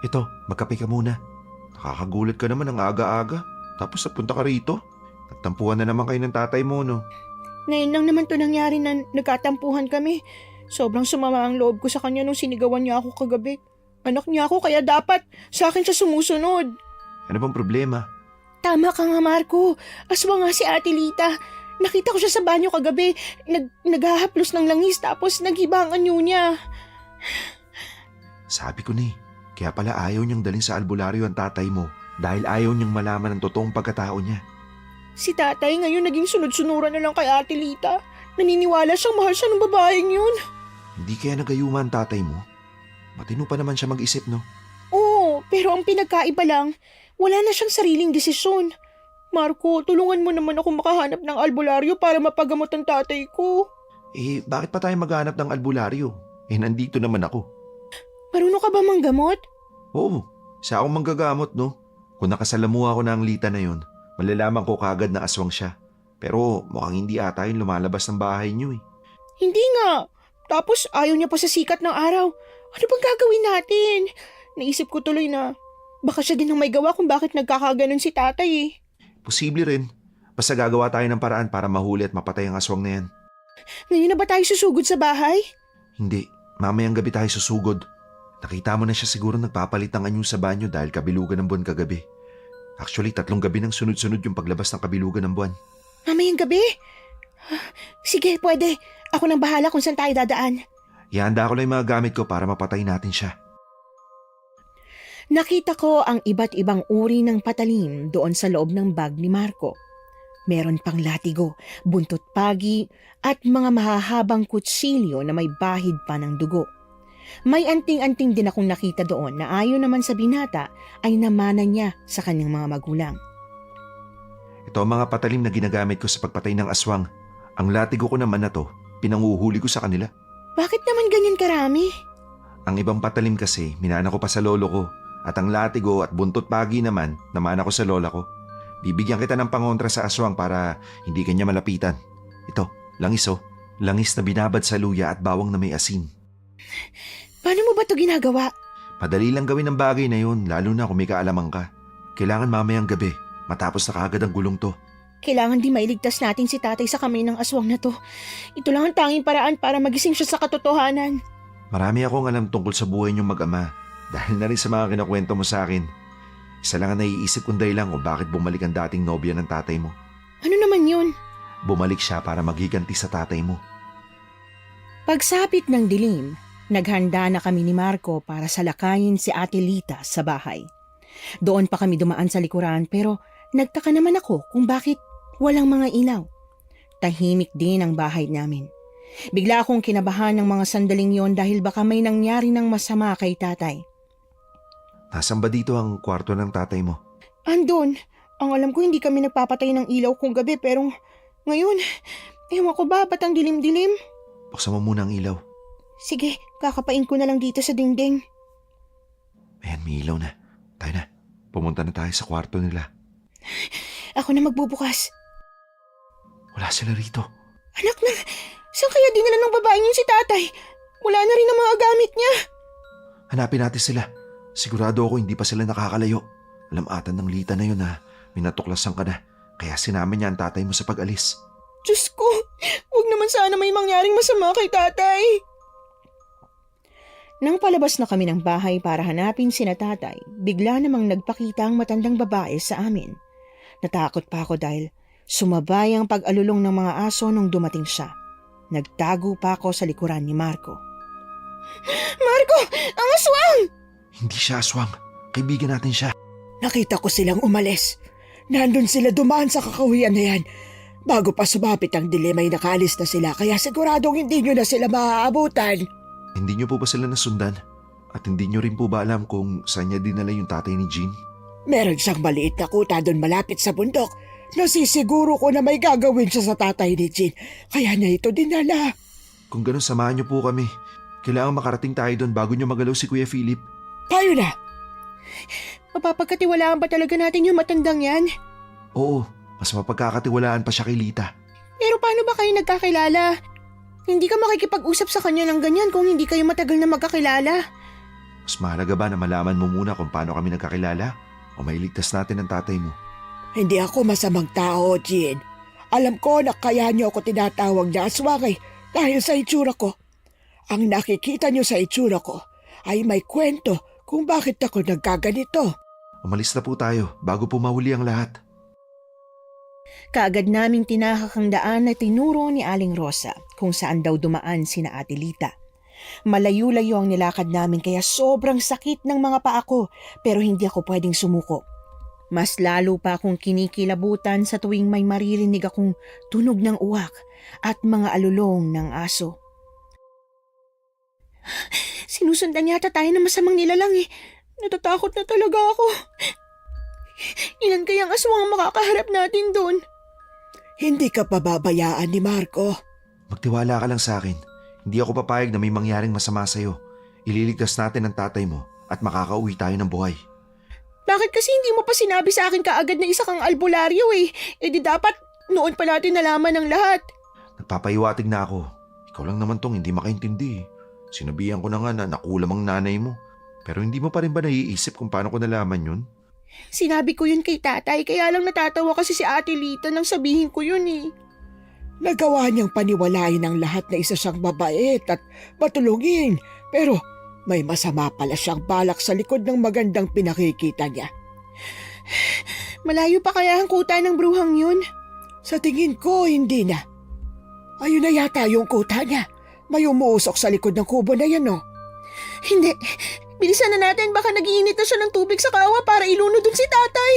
Speaker 4: Ito, magkape ka muna. Nakakagulat ka naman ang aga-aga. Tapos napunta ka rito. Nagtampuhan na naman kayo ng tatay mo, no?
Speaker 1: Ngayon lang naman to nangyari na nagkatampuhan kami. Sobrang sumama ang loob ko sa kanya nung sinigawan niya ako kagabi. Anak niya ako kaya dapat sa akin siya sumusunod.
Speaker 4: Ano bang problema?
Speaker 1: Tama ka nga, Marco. Aswa nga si Ate Lita. Nakita ko siya sa banyo kagabi. Naghahaplos ng langis tapos naghiba ang anyo niya.
Speaker 4: Sabi ko na eh. Kaya pala ayaw niyang dalhin sa albularyo ang tatay mo dahil ayaw niyang malaman ang totoong pagkatao niya.
Speaker 1: Si tatay ngayon naging sunod-sunuran na lang kay Ate Lita. Naniniwala siyang mahal siya ng babaeng yun.
Speaker 4: Hindi kaya nagayuma ang tatay mo? Matino pa naman siya mag-isip, no?
Speaker 1: Oo, pero ang pinagkaiba lang, wala na siyang sariling desisyon. Marco, tulungan mo naman ako makahanap ng albularyo para mapagamot ang tatay ko.
Speaker 4: Eh, bakit pa tayo maghanap ng albularyo? Eh, nandito naman ako.
Speaker 1: Marunong ka ba manggamot?
Speaker 4: Oo, siya akong manggagamot, no? Kung nakasalamuha ko na ang Lita na yon, malalaman ko kagad na aswang siya. Pero mukhang hindi ata yung lumalabas ng bahay niyo eh.
Speaker 1: Hindi nga. Tapos ayaw niya pa sa sikat ng araw. Ano bang gagawin natin? Naisip ko tuloy na baka siya din ang may gawa kung bakit nagkakaganon si tatay eh.
Speaker 4: Posible rin. Basta gagawa tayo ng paraan para mahuli at mapatay ang aswang na yan.
Speaker 1: Ngayon na ba tayo susugod sa bahay?
Speaker 4: Hindi, mamayang gabi tayo susugod. Nakita mo na siya siguro nagpapalit ng anyo sa banyo dahil kabilugan ng buwan kagabi. Actually, 3 gabi nang sunod-sunod yung paglabas ng kabilugan ng buwan.
Speaker 1: Mamayang gabi? Sige, pwede. Ako nang bahala kung saan tayo dadaan.
Speaker 4: Ihanda ko lang yung mga gamit ko para mapatay natin siya.
Speaker 1: Nakita ko ang iba't ibang uri ng patalim doon sa loob ng bag ni Marco. Meron pang latigo, buntot pagi at mga mahahabang kutsilyo na may bahid pa ng dugo. May anting-anting din akong nakita doon na ayon naman sa binata ay namana niya sa kanyang mga magulang.
Speaker 4: Ito ang mga patalim na ginagamit ko sa pagpatay ng aswang. Ang latigo ko naman na to, pinanguhuli ko sa kanila.
Speaker 1: Bakit naman ganyan karami?
Speaker 4: Ang ibang patalim kasi, minana ko pa sa lolo ko. At ang latigo at buntot pagi naman, namana ko sa lola ko. Bibigyan kita ng pangontra sa aswang para hindi kanya malapitan. Ito, langis oh. Langis na binabad sa luya at bawang na may asin.
Speaker 1: Paano mo ba ito ginagawa?
Speaker 4: Madali lang gawin ang bagay na yun, lalo na kung may kaalaman ka. Kailangan mamayang gabi, matapos na kaagad ang gulong to.
Speaker 1: Kailangan di mailigtas natin si tatay sa kamay ng aswang na to. Ito lang ang tanging paraan para magising siya sa katotohanan.
Speaker 4: Marami akong alam tungkol sa buhay niyong mag-ama. Dahil na rin sa mga kinakwento mo sa akin. Isa lang ang naiisip kong dahilan kung bakit bumalik ang dating nobya ng tatay mo.
Speaker 1: Ano naman yun?
Speaker 4: Bumalik siya para maghiganti sa tatay mo.
Speaker 1: Pagsapit ng dilim, naghanda na kami ni Marco para salakayin si Ate Lita sa bahay. Doon pa kami dumaan sa likuran pero nagtaka naman ako kung bakit walang mga ilaw. Tahimik din ang bahay namin. Bigla akong kinabahan ng mga sandaling yon dahil baka may nangyari ng masama kay tatay.
Speaker 4: Nasaan ba dito ang kwarto ng tatay mo?
Speaker 1: Andun. Ang alam ko hindi kami nagpapatay ng ilaw kung gabi pero ngayon, ewan ko ba ba't ang dilim-dilim?
Speaker 4: Buksan mo muna ang ilaw.
Speaker 1: Sige, kakapain ko na lang dito sa dingding.
Speaker 4: Ayan, may ilaw na. Tayo na. Pumunta na tayo sa kwarto nila.
Speaker 1: Ako na magbubukas.
Speaker 4: Wala sila rito.
Speaker 1: Anak na, saan kaya dinala ng babaeng yun si tatay? Wala na rin ang mga gamit niya.
Speaker 4: Hanapin natin sila. Sigurado ako hindi pa sila nakakalayo. Alam atan ng Lita na yun na minatuklasan ka na. Kaya sinama niya ang tatay mo sa pag-alis.
Speaker 1: Diyos ko, huwag naman sana may mangyaring masama kay tatay. Nang palabas na kami ng bahay para hanapin sina tatay, bigla namang nagpakita ang matandang babae sa amin. Natakot pa ako dahil sumabay ang pag-alulong ng mga aso nung dumating siya. Nagtago pa ako sa likuran ni Marco. Marco! Ang aswang!
Speaker 4: Hindi siya aswang. Kaibigan natin siya.
Speaker 3: Nakita ko silang umalis. Nandun sila dumaan sa kakawian na yan. Bago pa sumapit ang dilim ay nakaalis na sila kaya siguradong hindi nyo na sila maaabutan.
Speaker 4: Hindi niyo po ba sila nasundan? At hindi niyo rin po ba alam kung saan niya dinala yung tatay ni Jean?
Speaker 3: Meron siyang maliit na kuta doon malapit sa bundok. Nasisiguro ko na may gagawin siya sa tatay ni Jean. Kaya niya ito dinala.
Speaker 4: Kung ganun, samahan niyo po kami. Kailangan makarating tayo doon bago niyo magalaw si Kuya Philip.
Speaker 3: Tayo na!
Speaker 1: Mapapagkatiwalaan ba talaga natin yung matandang yan?
Speaker 4: Oo, mas mapagkakatiwalaan pa siya kay Lita.
Speaker 1: Pero paano ba kayo nagkakilala? Hindi ka makikipag-usap sa kanya ng ganyan kung hindi kayo matagal na magkakilala.
Speaker 4: Mas mahalaga ba na malaman mo muna kung paano kami nagkakilala? O mailigtas natin ang tatay mo?
Speaker 3: Hindi ako masamang tao, Jean. Alam ko na kaya niyo ako tinatawag na aswang dahil sa itsura ko. Ang nakikita niyo sa itsura ko ay may kwento kung bakit ako nagkaganito.
Speaker 4: Umalis na po tayo bago po mahuli ang lahat.
Speaker 1: Kaagad naming tinahak ang daan na tinuro ni Aling Rosa kung saan daw dumaan sina Ate Lita. Malayo-layo ang nilakad namin kaya sobrang sakit ng mga paa ko pero hindi ako pwedeng sumuko. Mas lalo pa akong kinikilabutan sa tuwing may maririnig akong tunog ng uwak at mga alulong ng aso. Sinusundan yata tayo ng masamang nilalang eh. Natatakot na talaga ako. Ilan kayang aswang ang makakaharap natin doon?
Speaker 3: Hindi ka pababayaan ni Marco.
Speaker 4: Magtiwala ka lang sa akin. Hindi ako papayag na may mangyaring masama sa'yo. Ililigtas natin ang tatay mo at makakauwi tayo ng buhay.
Speaker 1: Bakit kasi hindi mo pa sinabi sa akin kaagad na isa kang albularyo eh? E di dapat noon pa natin nalaman ang lahat.
Speaker 4: Nagpapaiwatig na ako. Ikaw lang naman tong hindi makaintindi. Sinabihan ko na nga na nakulam ang nanay mo. Pero hindi mo pa rin ba naiisip kung paano ko nalaman yun?
Speaker 1: Sinabi ko yun kay tatay kaya lang natatawa kasi si Ate Lita nang sabihin ko yun eh.
Speaker 3: Nagawa niyang paniwalain ang lahat na isa siyang mabait at matulungin. Pero may masama pala siyang balak sa likod ng magandang pinakikita niya.
Speaker 1: Malayo pa kaya ang kuta ng bruhang yun?
Speaker 3: Sa tingin ko, hindi na. Ayun na yata yung kuta niya. May umuusok sa likod ng kubo na yan, no?
Speaker 1: Hindi. Bilisan na natin, baka nagiinit na siya ng tubig sa kawa para ilunod dun si tatay.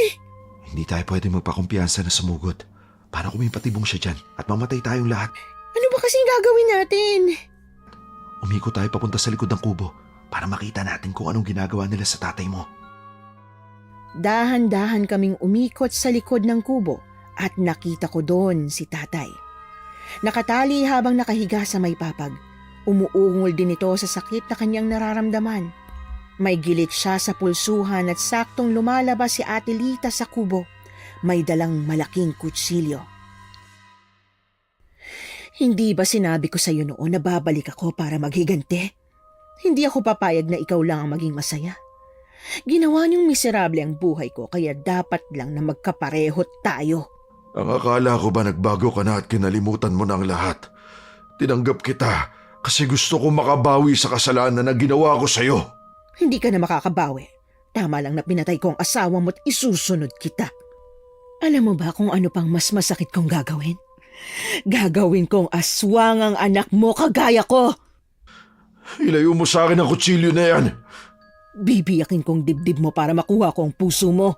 Speaker 4: Hindi tayo pwede magpakumpiyansa na sumugod. Paano kung may patibong siya dyan at mamatay tayong lahat?
Speaker 1: Ano ba kasing gagawin natin?
Speaker 4: Umiko tayo papunta sa likod ng kubo para makita natin kung anong ginagawa nila sa tatay mo.
Speaker 1: Dahan-dahan kaming umikot sa likod ng kubo at nakita ko doon si tatay. Nakatali habang nakahiga sa may papag. Umuungol din ito sa sakit na kanyang nararamdaman. May gilit siya sa pulsuhan at saktong lumalabas si Ate Lita sa kubo. May dalang malaking kutsilyo. Hindi ba sinabi ko sa iyo noon na babalik ako para maghiganti? Hindi ako papayag na ikaw lang ang maging masaya. Ginawa niyong miserable ang buhay ko kaya dapat lang na magkapareho tayo.
Speaker 2: Ang akala ko ba nagbago ka na at kinalimutan mo na ang lahat? Tinanggap kita kasi gusto ko makabawi sa kasalanan na ginawa ko sa'yo.
Speaker 1: Hindi ka na makakabawi. Tama lang na pinatay ko ang asawa mo at isusunod kita. Alam mo ba kung ano pang mas masakit kong gagawin? Gagawin kong aswang ang anak mo kagaya ko.
Speaker 2: Ilayo mo sa akin ang kutsilyo na yan.
Speaker 1: Bibiyakin kong dibdib mo para makuha ko ang puso mo.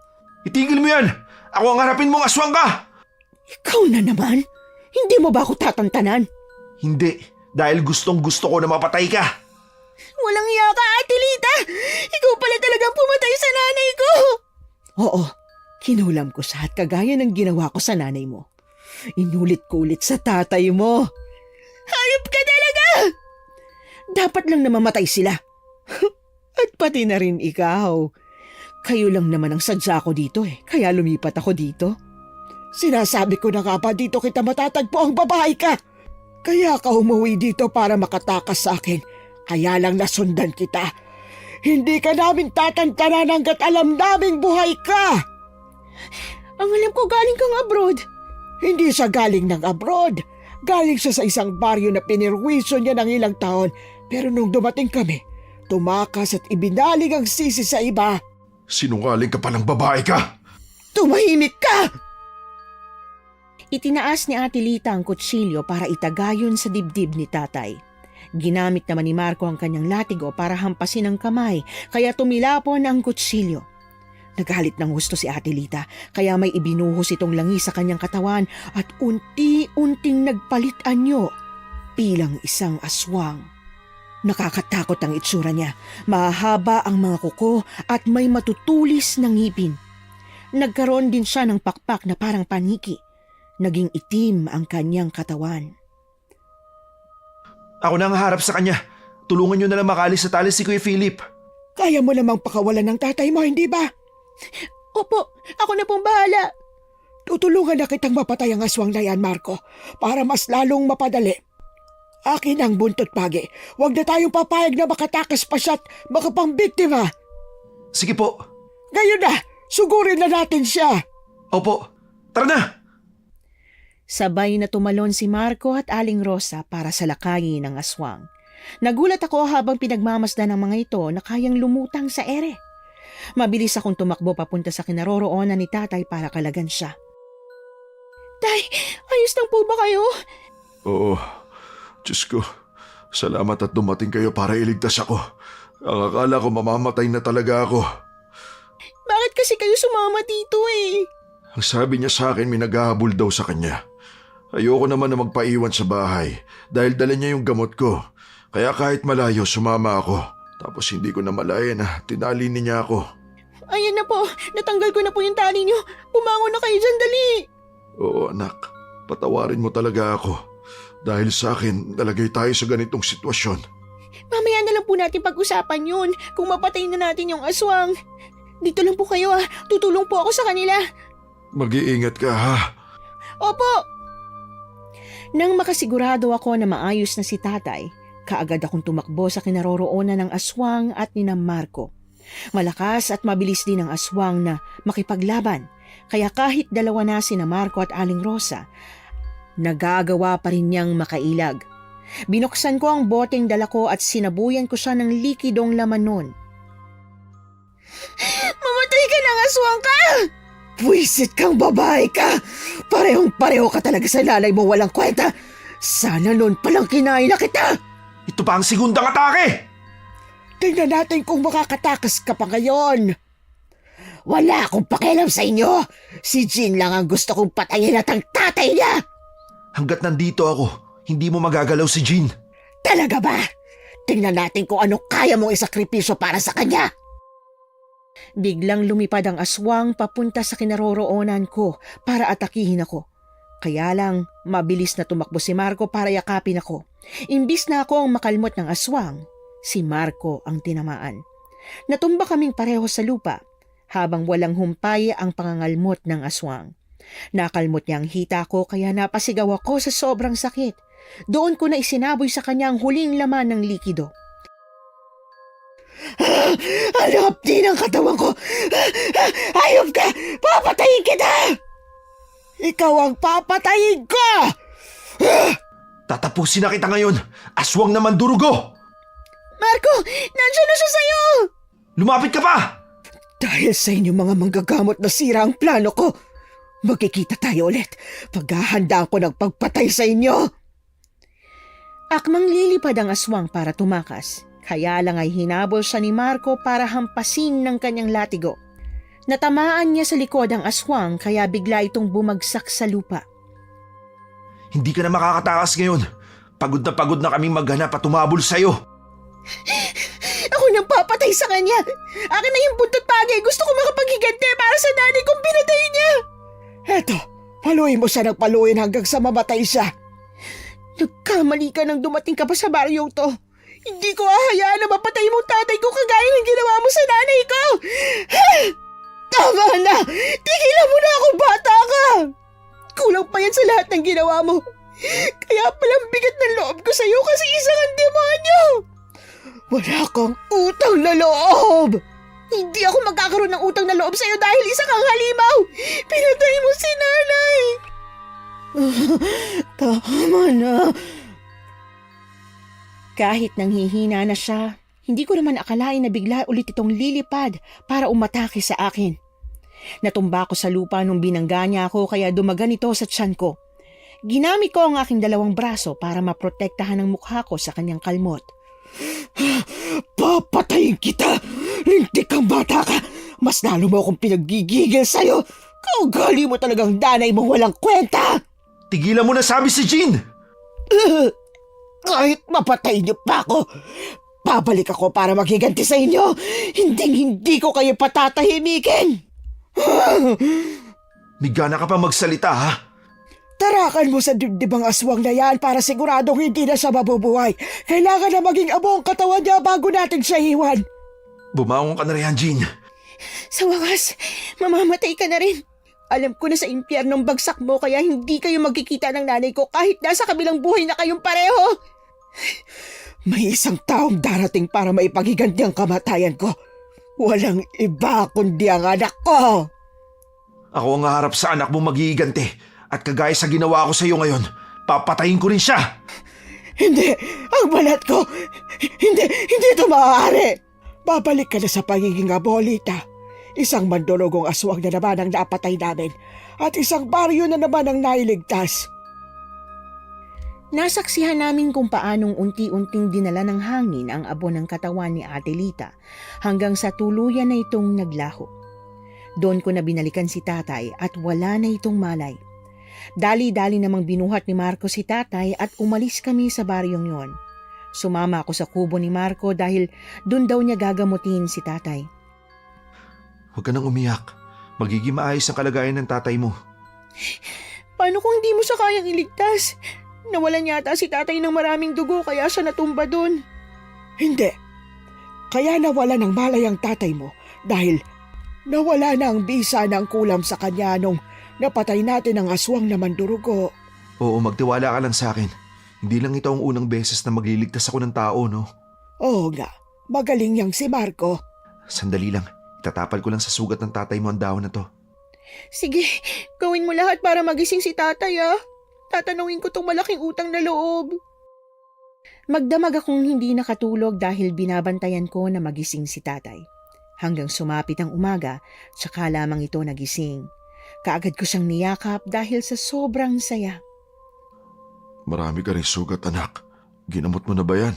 Speaker 4: Itigil mo yan! Ako ang harapin mong aswang ka!
Speaker 1: Ikaw na naman? Hindi mo ba ako tatantanan?
Speaker 4: Hindi, dahil gustong gusto ko na mapatay ka.
Speaker 1: Walang iya ka, Ate Lita! Ikaw pala talagang pumatay sa nanay ko! Oo, kinulam ko siya at kagaya ng ginawa ko sa nanay mo. Inulit ko ulit sa tatay mo. Hayop ka talaga! Dapat lang na mamatay sila. At pati na rin ikaw. Kayo lang naman ang sadya ko dito kaya lumipat ako dito.
Speaker 3: Sinasabi ko na nga ba dito kita matatagpo ang babae ka? Kaya ka umuwi dito para makatakas sa akin. Kaya lang nasundan kita. Hindi ka namin tatantanan hanggat alam naming buhay ka.
Speaker 1: Ang alam ko galing kang abroad.
Speaker 3: Hindi siya galing ng abroad. Galing siya sa isang baryo na pinirwisyo niya ng ilang taon. Pero nung dumating kami, tumakas at ibinaling ang sisi sa iba.
Speaker 2: Sinungaling ka palang babae ka.
Speaker 3: Tumahimik ka!
Speaker 1: Itinaas ni Ate Lita ang kutsilyo para itagayon sa dibdib ni tatay. Ginamit naman ni Marco ang kanyang latigo para hampasin ang kamay, kaya tumilapon ang kutsilyo. Nagalit ng husto si Ate Lita, kaya may ibinuhos itong langis sa kanyang katawan at unti-unting nagpalit anyo bilang isang aswang. Nakakatakot ang itsura niya, mahahaba ang mga kuko at may matutulis na ngipin. Nagkaroon din siya ng pakpak na parang paniki. Naging itim ang kanyang katawan.
Speaker 4: Ako na ang harap sa kanya. Tulungan niyo na lang makalis sa tali si Kuya Philip.
Speaker 3: Kaya mo namang pakawalan ng tatay mo, hindi ba?
Speaker 1: Opo, ako na pong bahala.
Speaker 3: Tutulungan na kitang mapatay ang aswang na yan, Marco, para mas lalong mapadali. Akin ang buntot pagi. Huwag na tayong papayag na makatakas pa siya at makapambiktima.
Speaker 4: Sige po.
Speaker 3: Ngayon na, sugurin na natin siya.
Speaker 4: Opo. Tara na!
Speaker 1: Sabay na tumalon si Marco at Aling Rosa para salakayin ang aswang. Nagulat ako habang pinagmamasdan ng mga ito na kayang lumutang sa ere. Mabilis akong tumakbo papunta sa kinaroroonan ni tatay para kalagan siya. Tay, ayos lang po ba kayo?
Speaker 2: Oo. Diyos ko, salamat at dumating kayo para iligtas ako. Ang akala ko mamamatay na talaga ako.
Speaker 1: Bakit kasi kayo sumama dito
Speaker 2: Ang sabi niya sa akin may naghahabol daw sa kanya. Ayoko naman na magpaiwan sa bahay dahil dala niya yung gamot ko. Kaya kahit malayo sumama ako. Tapos hindi ko na malaya na tinali niya ako.
Speaker 1: Ayan na po, natanggal ko na po yung tali niyo. Bumangon na kayo dyan, dali.
Speaker 2: Oo anak, patawarin mo talaga ako. Dahil sa akin, nalagay tayo sa ganitong sitwasyon.
Speaker 1: Mamaya na lang po natin pag-usapan yun kung mapatay na natin yung aswang. Dito lang po kayo tutulong po ako sa kanila.
Speaker 2: Mag-iingat ka ha.
Speaker 1: Opo! Nang makasigurado ako na maayos na si tatay, kaagad akong tumakbo sa kinaroroonan ng aswang at ni Marco. Malakas at mabilis din ang aswang na makipaglaban, kaya kahit dalawa na sina Marco at Aling Rosa, nagagawa pa rin niyang makailag. Binuksan ko ang boteng dala ko at sinabuyan ko siya ng likidong laman nun. Mamatay ka ng aswang ka!
Speaker 3: Pwisit kang babae ka! Parehong-pareho ka talaga sa lalay mo walang kwenta! Sana noon palang kinain na kita!
Speaker 4: Ito pa ang segundang atake!
Speaker 3: Tingnan natin kung makakatakas ka pa ngayon. Wala akong pakialam sa inyo. Si Jean lang ang gusto kong patayin at ang tatay niya.
Speaker 4: Hanggat nandito ako, hindi mo magagalaw si Jean.
Speaker 3: Talaga ba? Tingnan natin kung ano kaya mong isakripisyo para sa kanya.
Speaker 1: Biglang lumipad ang aswang papunta sa kinaroroonan ko para atakihin ako. Kaya lang, mabilis na tumakbo si Marco para yakapin ako. Imbis na ako ang makalmot ng aswang, si Marco ang tinamaan. Natumba kaming pareho sa lupa habang walang humpay ang pangangalmot ng aswang. Nakalmot niya ang hita ko kaya napasigaw ako sa sobrang sakit. Doon ko na isinaboy sa kanya ang huling laman ng likido.
Speaker 3: Ang hapdi ng katawan ko! Hayop ka! Papatayin kita! Ikaw ang papatayin ko!
Speaker 4: Tatapusin na kita ngayon! Aswang naman durugo!
Speaker 1: Marco! Nandiyan na siya sa'yo!
Speaker 4: Lumapit ka pa!
Speaker 3: Dahil sa inyo mga manggagamot na sira ang plano ko, magkikita tayo ulit. Paghahandaan ko ng pagpatay sa inyo.
Speaker 1: Akmang lilipad ang aswang para tumakas. Kaya lang ay hinabol siya ni Marco para hampasin ng kanyang latigo. Natamaan niya sa likod ang aswang kaya bigla itong bumagsak sa lupa.
Speaker 4: Hindi ka na makakatakas ngayon. Pagod na kaming maghanap at tumabol sa'yo.
Speaker 1: Ako nang papatay sa kanya. Akin na yung buntot pagay. Gusto ko makapaghiganti para sa nanay kong pinatay niya.
Speaker 3: Eto, paluin mo siya ng paluin hanggang sa mamatay siya.
Speaker 1: Nagkamali ka nang dumating ka pa sa baryong to. Hindi ko ahayaan na mapatay mong tatay ko kagaya ng ginawa mo sa nanay ko. Tama na! Tigilan mo na ako, bata ka! Kulang pa yan sa lahat ng ginawa mo. Kaya palang bigat ng loob ko sa'yo kasi isa kang demonyo.
Speaker 3: Wala kang utang na loob!
Speaker 1: Hindi ako magkakaroon ng utang na loob sa'yo dahil isa kang halimaw. Pinatay mo si nanay.
Speaker 3: Tama na.
Speaker 1: Kahit nanghihina na siya, hindi ko naman akalain na bigla ulit itong lilipad para umatake sa akin. Natumba ako sa lupa nung binangga niya ako kaya dumagan ito sa tiyan ko. Ginamit ko ang aking dalawang braso para maprotektahan ang mukha ko sa kanyang kalmot.
Speaker 3: Papatayin kita! Lintik kang bata ka! Mas lalo mo akong pinaggigigil sa'yo! Kaugali mo talagang danay mo walang kwenta!
Speaker 4: Tigilan mo na sabi si Jean!
Speaker 3: Kahit mapatay niyo pa ako, babalik ako para maghiganti sa inyo. Hindi ko kayo patatahimikin.
Speaker 4: Migana ka pa magsalita, ha?
Speaker 3: Tarakan mo sa dibdibang aswang na yan para siguradong hindi na siya mabubuhay. Kailangan na maging abo ang katawan niya bago natin siya iwan.
Speaker 4: Bumangon ka na rin, Jean.
Speaker 1: Sa wakas, mamamatay ka na rin. Alam ko na sa impyernong bagsak mo kaya hindi kayo magkikita ng nanay ko kahit nasa kabilang buhay na kayong pareho.
Speaker 3: May isang taong darating para maipaghiganti ang kamatayan ko. Walang iba kundi ang anak ko.
Speaker 4: Ako ang haharap sa anak mo maghihiganti at kagaya sa ginawa ko sa iyo ngayon, papatayin ko rin siya.
Speaker 3: Hindi, ang balat ko. Hindi ito maaari. Babalik ka na sa pagiging abolita. Isang mandulogong aswang na naman ang napatay namin at isang baryo na naman ang nailigtas.
Speaker 1: Nasaksihan namin kung paanong unti-unting dinala ng hangin ang abo ng katawan ni Ate Lita hanggang sa tuluyan na itong naglaho. Doon ko na binalikan si tatay at wala na itong malay. Dali-dali namang binuhat ni Marco si tatay at umalis kami sa baryong yon. Sumama ako sa kubo ni Marco dahil doon daw niya gagamutin si tatay.
Speaker 4: Huwag ka nang umiyak. Magiging maayos ang kalagayan ng tatay mo.
Speaker 1: Paano kung hindi mo siya kayang iligtas? Nawalan yata si tatay ng maraming dugo kaya siya natumba doon.
Speaker 3: Hindi. Kaya nawala ng malay ang tatay mo dahil nawala na ang bisa ng kulam sa kanya nung napatay natin ang aswang na mandurugo.
Speaker 4: Oo, magtiwala ka lang sa akin. Hindi lang ito ang unang beses na magliligtas ako ng tao, no?
Speaker 3: Oo nga, magaling yang si Marco.
Speaker 4: Sandali lang. Itatapal ko lang sa sugat ng tatay mo ang dahon na to.
Speaker 1: Sige, gawin mo lahat para magising si tatay Tatanungin ko tong malaking utang na loob. Magdamag akong hindi nakatulog dahil binabantayan ko na magising si tatay. Hanggang sumapit ang umaga, tsaka lamang ito nagising. Kaagad ko siyang niyakap dahil sa sobrang saya.
Speaker 2: Marami ka rin sugat, anak. Ginamot mo na ba yan?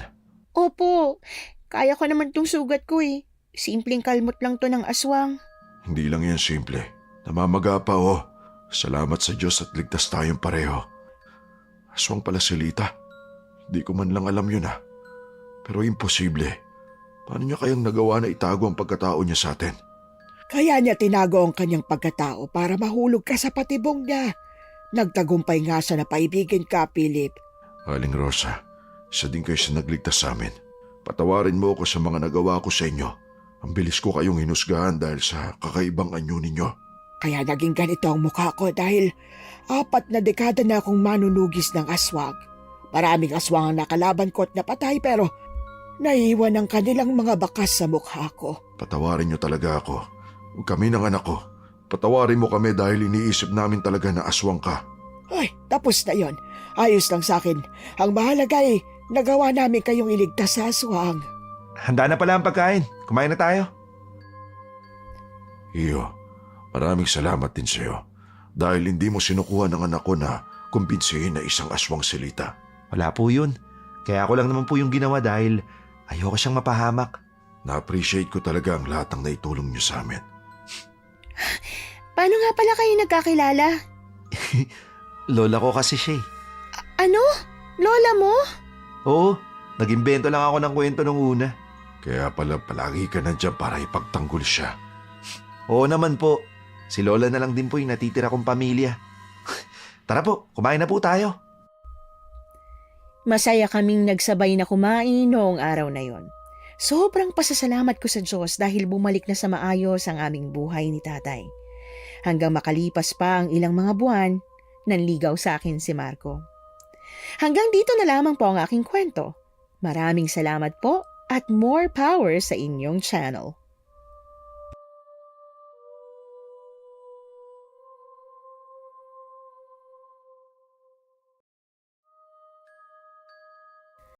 Speaker 1: Opo, Kaya ko naman tong sugat ko eh. Simpleng kalmot lang to ng aswang.
Speaker 2: Hindi lang yan simple. Namamaga pa oh. Salamat sa Diyos at ligtas tayong pareho. Aswang pala si Lita. Di ko man lang alam yun Pero imposible. Paano niya kayang nagawa na itago ang pagkatao niya sa atin?
Speaker 3: Kaya niya tinago ang kanyang pagkatao para mahulog ka sa patibong niya. Nagtagumpay nga siya na paibigin ka, Philip.
Speaker 2: Aling Rosa, isa din kayo sa nagligtas sa amin. Patawarin mo ako sa mga nagawa ko sa inyo. Ang bilis ko kayong hinusgahan dahil sa kakaibang anyo ninyo.
Speaker 3: Kaya naging ganito ang mukha ko dahil 4 na dekada na akong manunugis ng aswang. Maraming aswang ang nakalaban ko at napatay pero naiwan ang kanilang mga bakas sa mukha ko.
Speaker 2: Patawarin niyo talaga ako. Kami ng anak ko. Patawarin mo kami dahil iniisip namin talaga na aswang ka.
Speaker 3: Ay, tapos na yon. Ayos lang sa akin. Ang mahalaga ay nagawa namin kayong iligtas sa aswang.
Speaker 4: Handa na pala ang pagkain. Kumain na tayo.
Speaker 2: Iyo, maraming salamat din sa iyo. Dahil hindi mo sinukuha ng anak ko na kumbinsihin na isang aswang si Lita.
Speaker 4: Wala po yun. Kaya ako lang naman po yung ginawa dahil ayoko siyang mapahamak.
Speaker 2: Na-appreciate ko talaga ang lahat ng naitulong niyo sa amin.
Speaker 1: Paano nga pala kayo nagkakilala?
Speaker 4: Lola ko kasi siya
Speaker 1: Ano? Lola mo?
Speaker 4: Oo, nag-imbento lang ako ng kwento nung una.
Speaker 2: Kaya pala palagi ka nandiyan para ipagtanggol siya.
Speaker 4: Oo naman po. Si Lola na lang din po yung natitira kong pamilya. Tara po, kumain na po tayo.
Speaker 1: Masaya kaming nagsabay na kumain noong araw na yon. Sobrang pasasalamat ko sa Diyos dahil bumalik na sa maayos ang aming buhay ni tatay. Hanggang makalipas pa ang ilang mga buwan, nanligaw sa akin si Marco. Hanggang dito na lamang po ang aking kwento. Maraming salamat po at more power sa inyong channel.